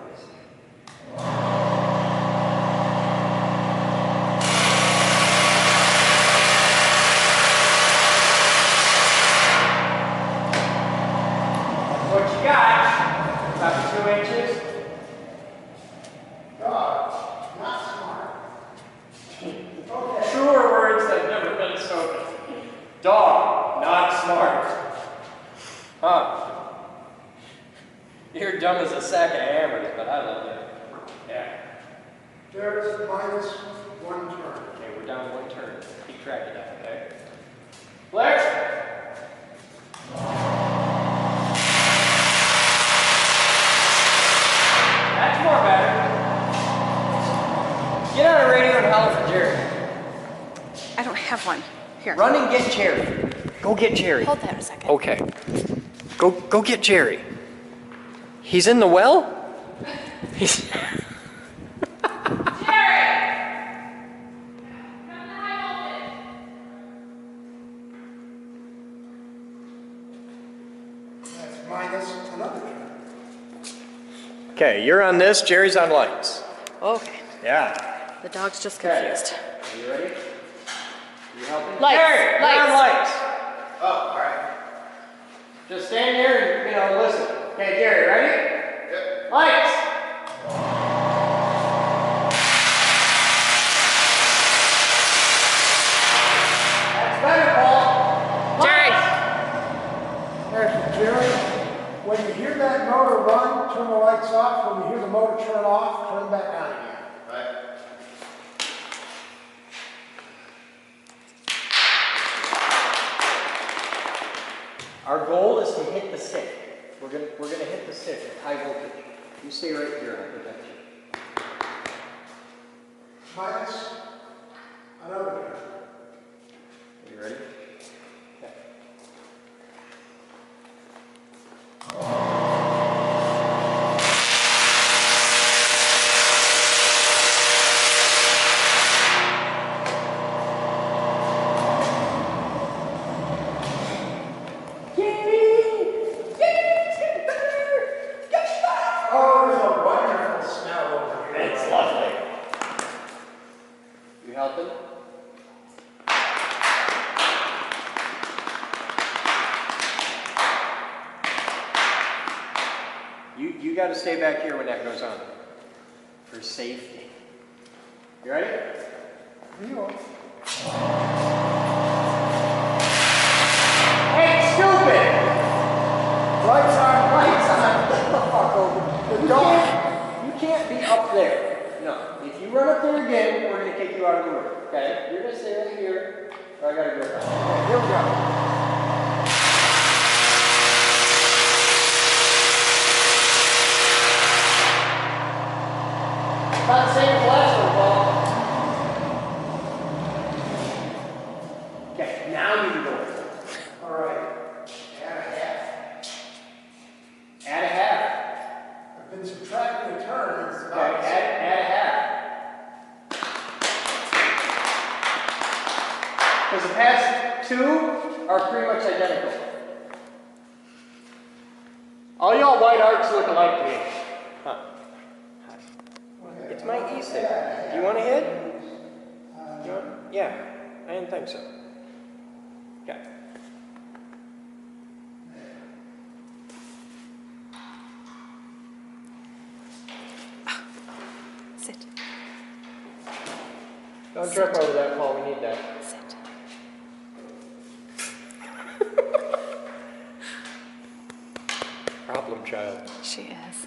What you got? About 2 inches. God, not smart. Okay. Truer words have never been spoken. Dog, not smart. Huh. You're dumb as a sack of hammers, but I love it. Yeah. There's -1 turn. Okay, we're down 1 turn. Keep track of that, okay? Flex! That's more better. Get on a radio and holler for Jerry. I don't have one. Here. Run and get Jerry. Go get Jerry. Hold that a second. Okay. Go get Jerry. He's in the well? He's... Okay, you're on this, Jerry's on lights. Okay. Yeah. The dog's just confused. Are you ready? You helping? Lights, Jerry, you're on lights. lights. Oh, all right. Just stand there and, listen. Okay, Jerry, ready? Yep. Lights. That's better, Paul. Jerry, when you hear that motor run, turn the lights off. When you hear the motor turn off, turn them back on again. Right. Our goal is to hit the stick. We're gonna hit the stick at high voltage. You stay right here, I'll protect you. Minus another turn. Are you ready? Okay. Oh, there's a wonderful smell over here. It's lovely. You helping? You got to stay back here when that goes on, for safety. You ready? You are. Hey, stupid! Lights on, lights on. Get the fuck over. The dog. You can't be up there. No. If you run up there again, we're gonna kick you out of the room. Okay? You're gonna stay right here. Or I gotta go. Okay, here we go. About the same as the last one, Paul. Okay, now you can go. All right. Add a half. Add a half. I've been subtracting the turns. Okay, add a half. Because the past two are pretty much identical. All y'all white arcs look alike to me. Huh. It's my E-stick. Do you want a hit? You want? Yeah, I didn't think so. Okay. Sit. Don't trip over that, Paul. We need that. Sit. Problem child. She is.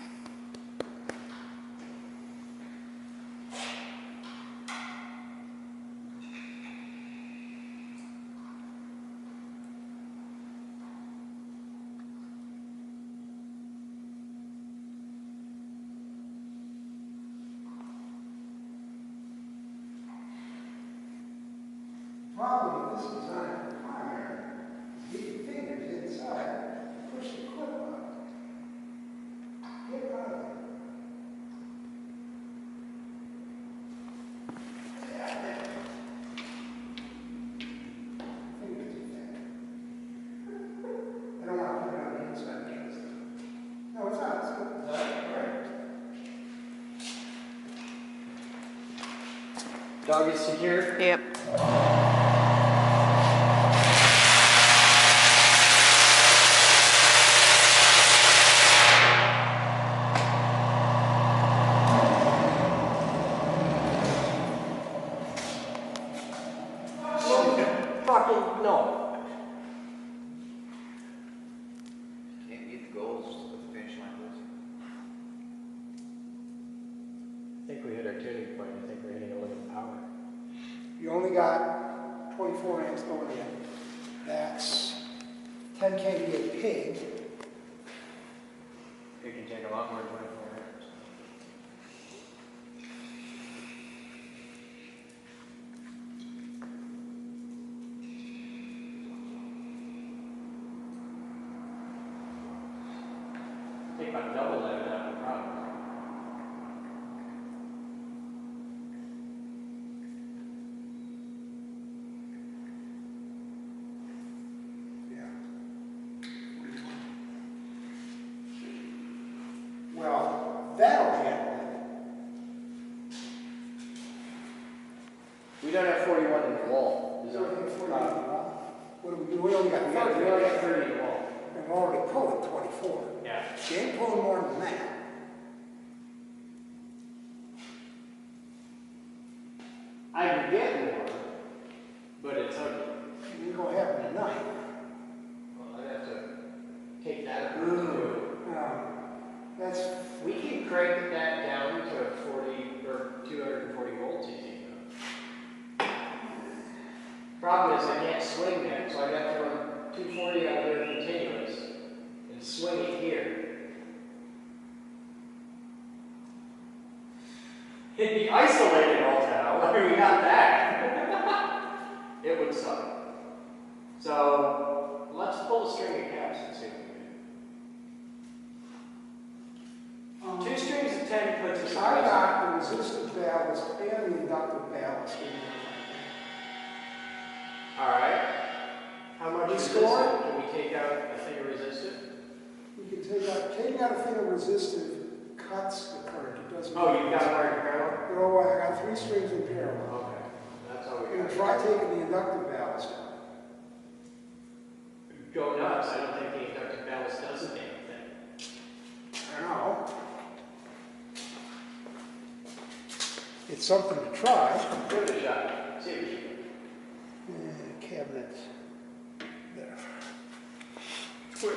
Problem with this design for primary is get your fingers inside, push the clip up. Get it out of there. Fingers too thin. I don't want to put it on the inside because no, it's not. It's good. Dog is secure? Yep. Fucking no. Can't beat the goals with the finish line goals. I think we hit our tuning point. I think we're hitting a limit of power. You only got 24 amps going in. That's 10 kVA pig. You can take a lot more than 24 amps. Take about double that without a problem. Well, at the end. We don't have 41 in the wall. We don't have 41 in the wall. What do we do? We only got 30. We only got 30 in the wall. And we're already pulling 24. Yeah. You ain't pulling more than that. I can get more, but it's ugly. You ain't gonna happen tonight. Well, I'd have to take that apart too. That's. We can crank that down to 40 or 240 volts easy. Problem is I can't swing that, so I got to run 240 out there continuous and swing it here. It'd be isolated all town. I mean, we got that. It would suck. So let's pull a string of caps and see what we do. 2 strings of 10 puts us I got the resistive ballast and the inductive ballast in there. Alright. How much Let's resistive? go on. Can we take out a thing of resistive? We can taking out a thing of resistive cuts the current. It doesn't. Oh, you've got it right in parallel? No, I got 3 strings in parallel. Okay. That's all We're we going got. to try taking the inductive ballast out. Go nuts. I don't think the inductive ballast does a damn thing. I don't know. It's something to try. Give it a shot. See what you do. Cabinet. There.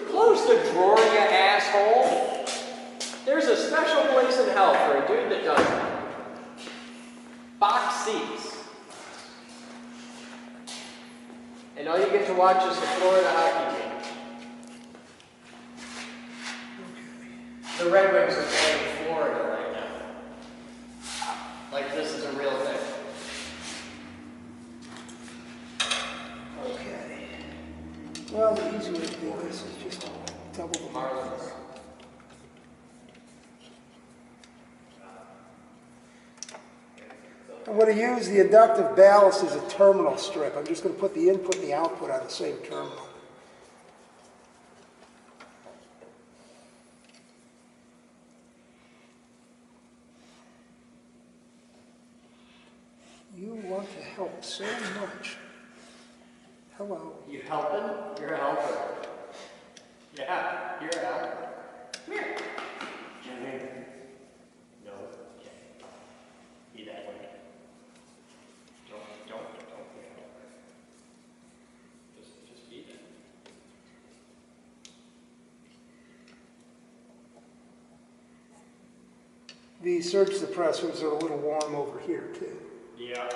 Close the drawer, you asshole. There's a special place in hell for a dude that does that. Box seats. And all you get to watch is the Florida hockey team. The Red Wings are playing Florida right now. Like this is a real thing. Okay. Well, the easy way to do this is just double the Marlins. I'm going to use the inductive ballast as a terminal strip. I'm just going to put the input and the output on the same terminal. You want to help so much. Hello. You helping? You're a helper. Yeah, you're a helper. Come here. Jimmy. No. Okay. Be that way. Don't be a helper. Just be that. The surge suppressors are a little warm over here too. Yeah.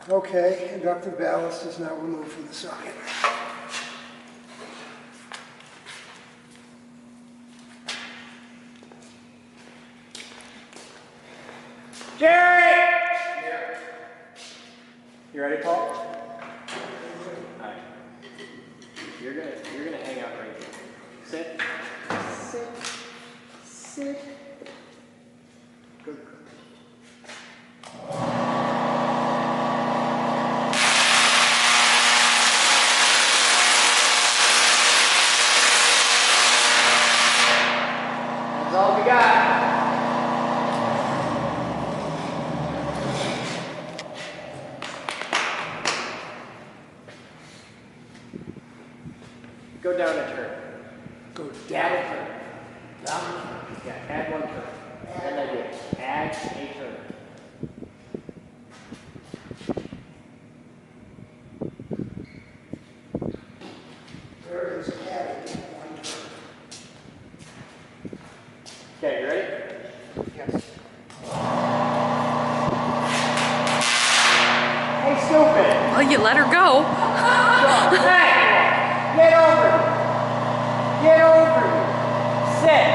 Okay, inductive ballast is now removed from the socket. Jerry! Here. You ready, Paul? Alright. You're gonna hang out right here. Sit. Sit. Sit. Good. That's all we got. Go down a turn. Go Add a turn. Down a turn. Yeah, add 1 turn. And I did. Add a turn. There is adding 1 turn. Okay, you ready? Yes. Well, you let her go. Hey! Get over here! Get over here! Sit!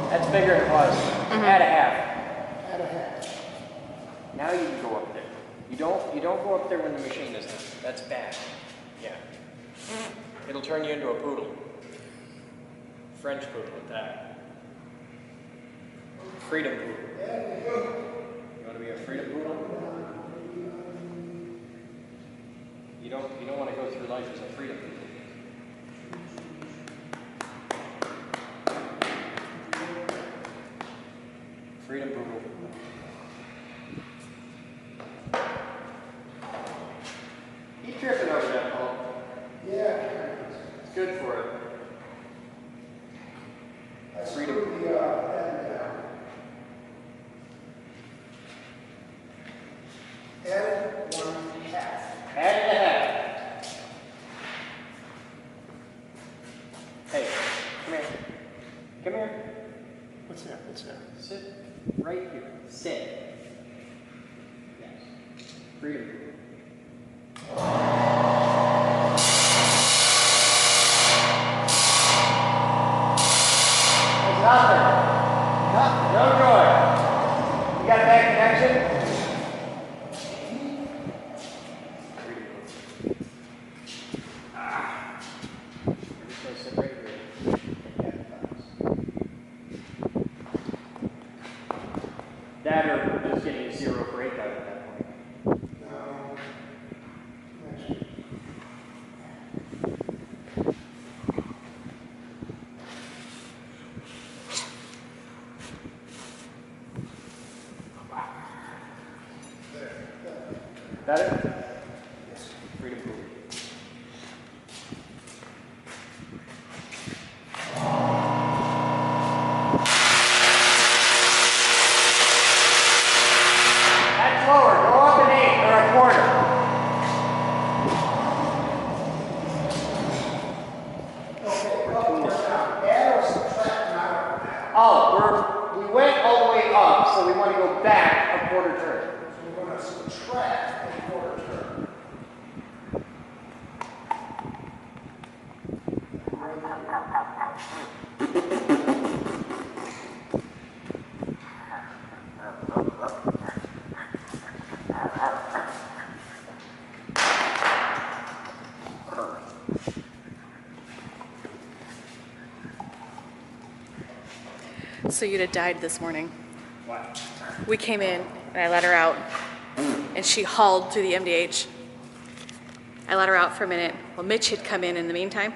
That's bigger than it was. Add a half. Add a half. Now you can go up there. You don't go up there when the machine is on. That's bad. Yeah. It'll turn you into a poodle. French poodle at that. Freedom poodle. You want to be a freedom poodle? You don't want to go through life as a freedom poodle. Freedom poodle. Keep tripping over that pole. Yeah. It's good for it. Freedom. Added 1/2. Add a half. Hey, come here. Come here. What's that? What's that? Sit right here. Sit. Yes. Freedom. There's nothing. Nothing. No joy. You got that connection? That or just getting a zero breakout at that point. No. Better? Yes. Freedom pool. That's lower. Go up an 8 or a quarter. Add or subtract now. Oh, we went all the way up, so we want to go back a quarter turn. We're going to subtract a quarter turn. So you'd have died this morning. What? We came in and I let her out and she hauled through the MDH. I let her out for a minute. Well, Mitch had come in the meantime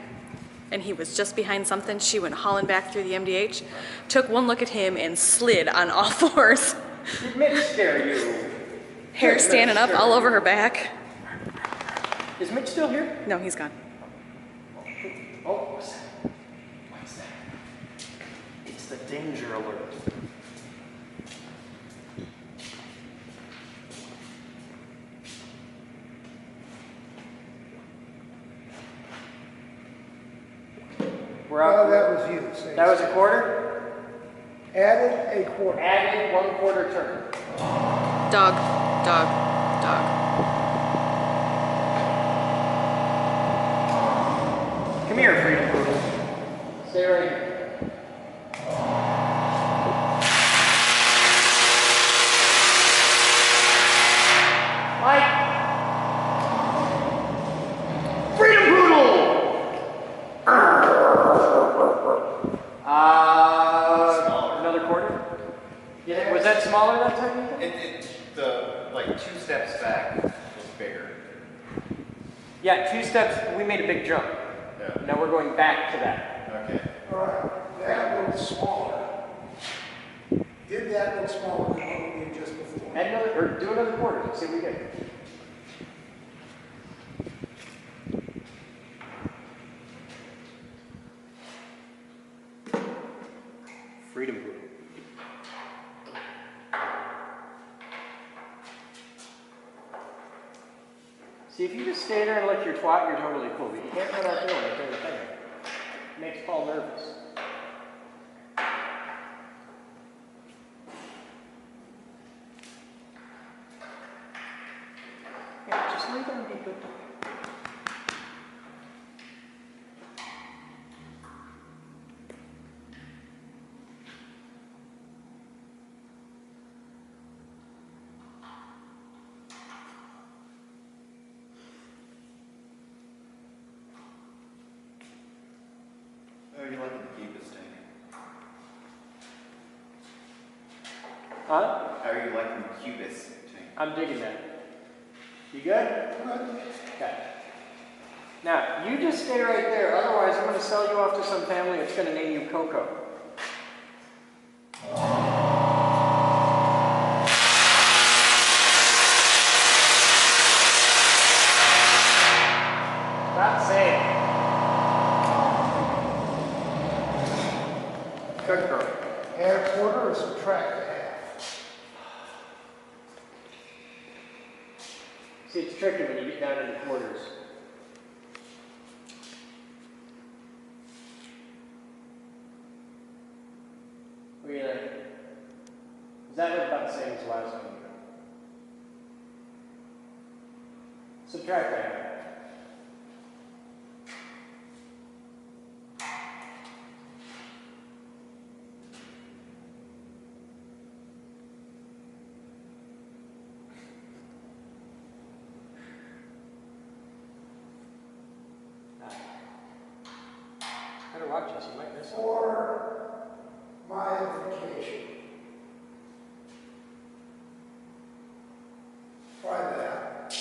and he was just behind something. She went hauling back through the MDH, took one look at him and slid on all fours. Did Mitch scare you? Hair standing up all over her back. Is Mitch still here? No, he's gone. Oh, what's that? What's that? It's the danger alert. We're out. Well, that was you. Say That was a quarter? Added a quarter. Added 1 quarter turn. Dog, dog, dog. Come here, Freedom Poodle. Stay right here. Mike! Freedom Poodle! Another quarter? Yeah, was that smaller that time? The like 2 steps back was bigger. Yeah, 2 steps. We made a big jump. Yeah. Now we're going back to that. Okay. All right. That looks smaller. Did that look smaller than what we did just before? Add another, or do another quarter. Let's see what we get. Freedom Poodle. See, if you just stay there and look your twat, you're totally cool. But you can't run out there and turn the thing. all nervous. Yeah, just leave it and be good. How are you liking the cubist tank? Huh? How are you liking the cubist tank? I'm digging that. You good? Okay. Now, you just stay right there. Otherwise, I'm going to sell you off to some family that's going to name you Coco. Stop saying. Good girl. Add a quarter or subtract a half? See, it's tricky when you get down into quarters. What do you think? Does that look about the same as the last one? Subtract that. Better watch this, you might miss it. For my edification. Try that.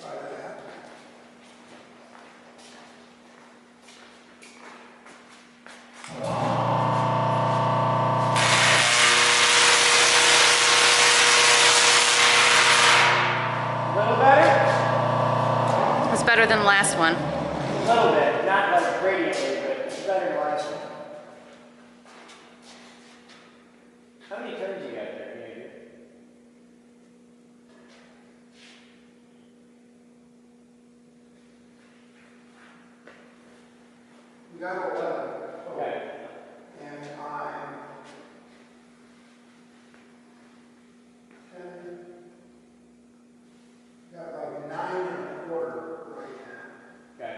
Try that. A little better? It's better than the last one. A little bit. Not like radiantly, but it's better than the last one. How many turns you got there? Can you do? We got 11. Okay. And I'm 10. Got like 9 and a quarter right now. Okay.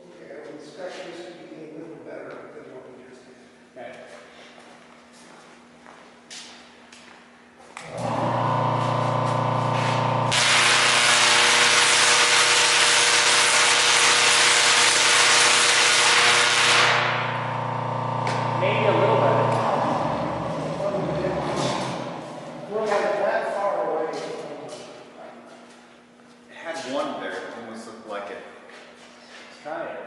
Okay, I would expect this to be a little better than what we just did. Okay. Maybe a little better. We're not that far away. It had one there, it almost looked like it. Let's try it.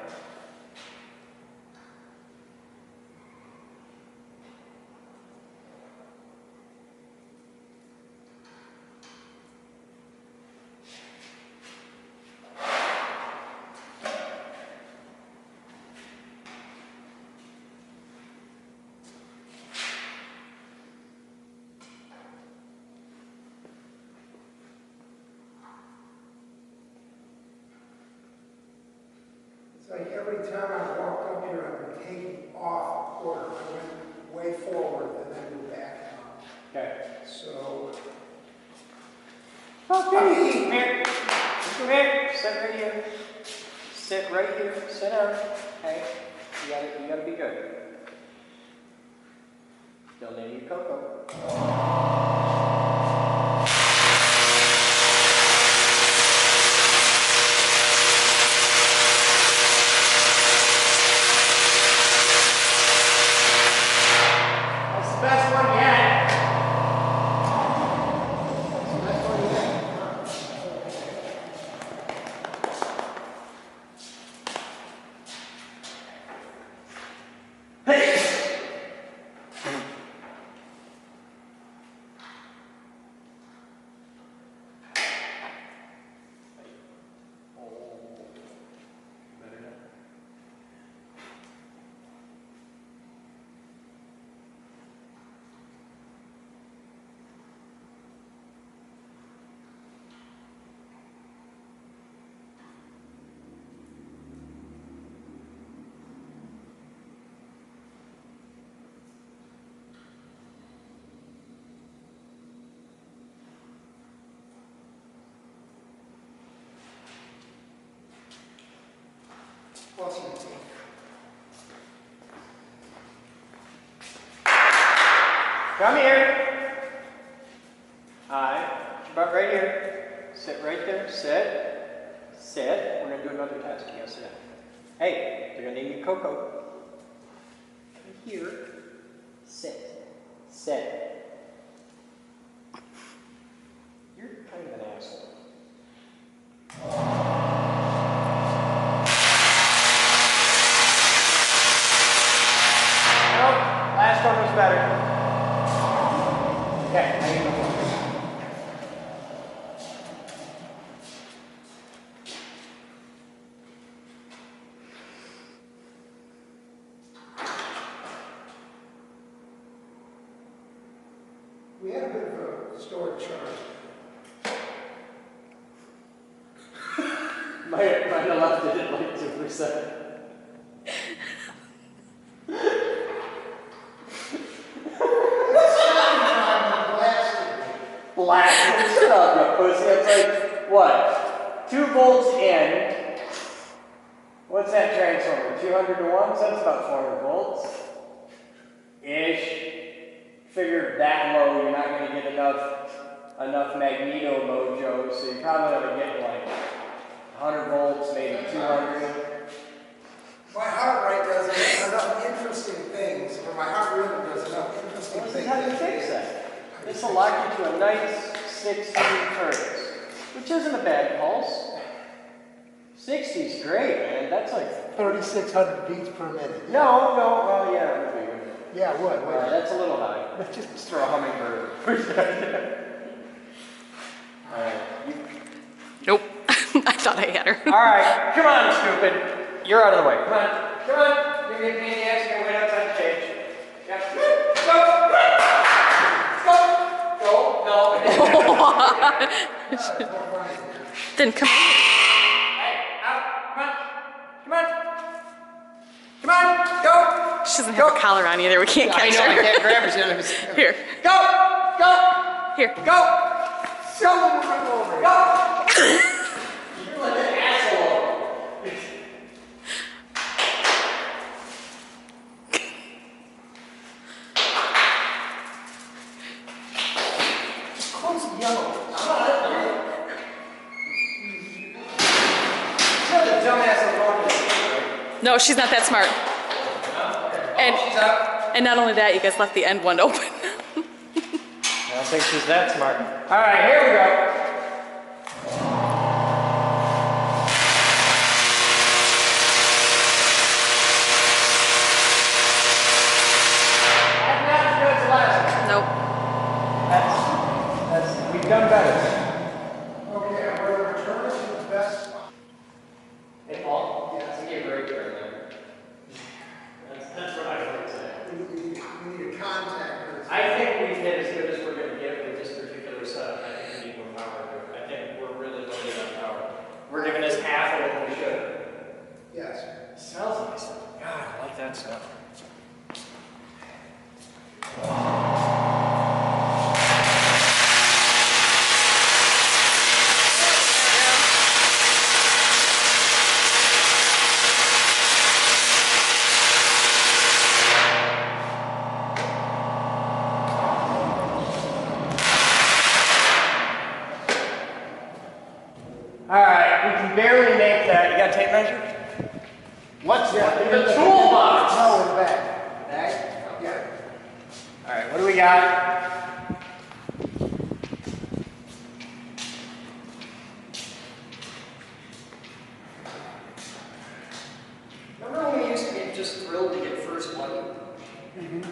It's like every time I walked up here, I've been taking off a quarter. I went way forward and then moved back. Okay. So, Okay. Come here. Come here. Sit right here. Sit right here. Sit down. Okay. You gotta be good. Still name you Coco. else you take. Come here. Hi. About right here. Sit right there. Sit. Sit. We're going to do another test. You gotta sit down. Hey, they're going to name you Coco. Come here. Sit. Sit. You're kind of an asshole. Nope. Last one was better. Okay, now you go. We had a bit of a storage charge. Might have left it at like 2%. Blasting. Shut up, you pussy. It's like, what? 2 volts in. What's that transformer? 200 to 1? So that's about 400 volts. Ish. Figure that low, you're not going to get enough magneto mojo, so you're probably going to get like 100 volts, maybe 200. My heart rate does enough interesting things, or my heart rhythm does enough interesting This things. is how you fix that. This will lock you to a nice 60 hertz, which isn't a bad pulse. 60's great, man. That's like 3,600 beats per minute. No, well, yeah, it would be. Yeah, it would. That's a little high. Just for a hummingbird. Alright. Nope. I thought I had her. Alright, come on, stupid. You're out of the way. Come on. Come on. You're getting pain in the ass. You're going to wait outside the cage. Yeah. Go. No. Then come on. Hey, out. Come on. Come on. Come on. Go. She doesn't have a collar on either. We can't catch her. I know, I can't grab her. Here. Go! Go! Here. Go! Go! You're like an asshole. Close the yellow. You're the dumbass of all. No, she's not that smart. And not only that, you guys left the end one open. I don't think she's that smart. All right, here we go. That's not as good as the last one. Nope. We've done better. Okay, I'm going to return this to the best. Hey, Paul? Yeah, I gave a break right there. That's what I would say. We need a contact. I think we've hit as good as we're going to get with this particular setup. I think we need more power to it. I think we're really limited on power. We're giving us half of what we should. Yes. It smells nice. God, I like that stuff. Alright, we can barely make that. You got a tape measure? What's in the toolbox? No, in the back. Bag? Yeah. Alright, what do we got? Remember when we used to get just thrilled to get first money? Mm-hmm.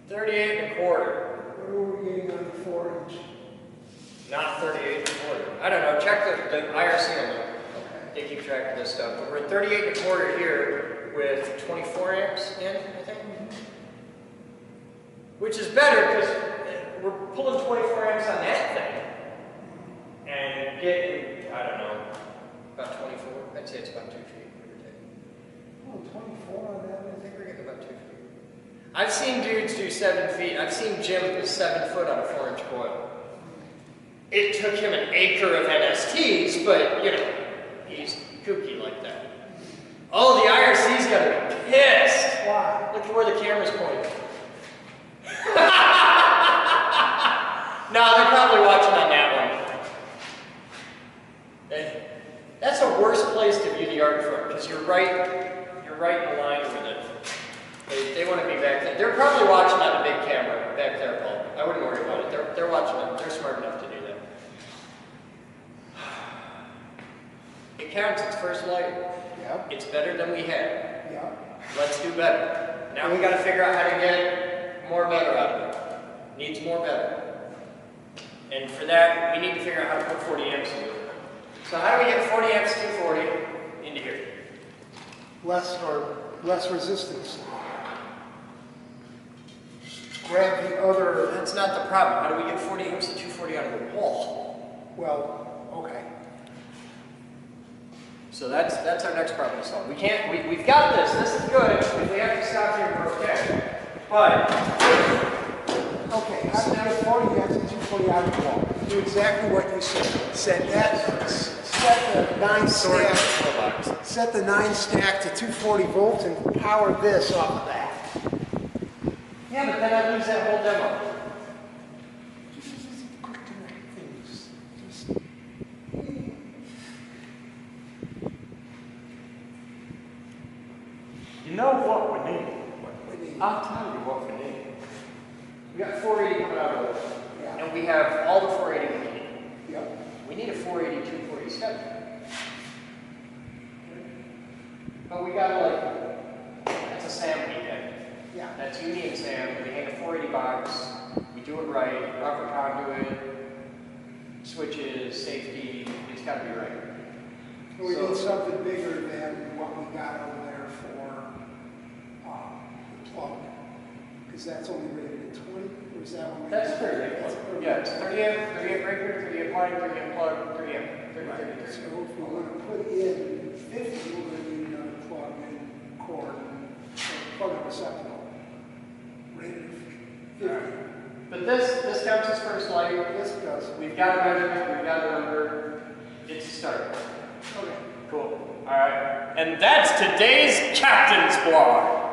38 and a quarter. What are we getting on the 4-inch? Not 38 and a quarter. I don't know. Check the IRC on them. They keep track of this stuff. But we're at 38 and a quarter here with 24 amps in, I think. Which is better because we're pulling 24 amps on that thing. And getting, I don't know, about 24. I'd say it's about 2 feet, give or take. Oh, 24 on that? I think we're getting about 2 feet. I've seen dudes do 7 feet. I've seen Jim do 7 foot on a 4-inch coil. It took him an acre of NSTs, but you know, he's kooky like that. Oh, the IRC's gonna be pissed. Why? Look at where the camera's pointing. No, they're probably watching on that one. That's a worse place to view the art from, because you're right in line with it. They want to be back there. They're probably watching on a big camera back there, Paul. I wouldn't worry about it. They're watching it. They're smart enough to do that. It counts. It's first light. Yeah. It's better than we had. Yeah. Let's do better. Now we got to figure out how to get more better out of it. Needs more better. And for that, we need to figure out how to put 40 amps into it. So how do we get 40 amps 240 into here? Less resistance. Grab the other. That's not the problem. How do we get 40 amps to 240 out of the wall? Well, okay. So that's our next problem to solve. We can't. We've got this. This is good. If we have to stop here, we're okay. But okay, how do you get 40 amps to 240 out of the wall? Do exactly what you said. Set the 9 stack to 240 volts and power this off of that. Yeah, but then I lose that whole demo. You know what we need? I'll tell you what we need. We got 480 coming out of it. Yeah. And we have all the 480 we need. Yep. We need a 480, 240 step. But we gotta that's a SAM weekend. Yeah. That's Uni and SAM. We hang a 480 box. We do it right. Rubber conduit, switches, safety. It's gotta be right. We need something bigger than what we got over there for the plug. Because that's only rated at 20, or is that one? That's 30 amp plug. Yeah, it's 30 amp breaker, 30 amp line, 30 amp plug, 30 amp. 30, right. 30, 30. So if we want to put in 50, we're going to need another plug and cord and plug and receptacle. Rated 50. Right. But this counts as first light. This does. We've got a measurement, we've got a number. It's a start. Okay. Cool. All right. And that's today's Captain's Blog.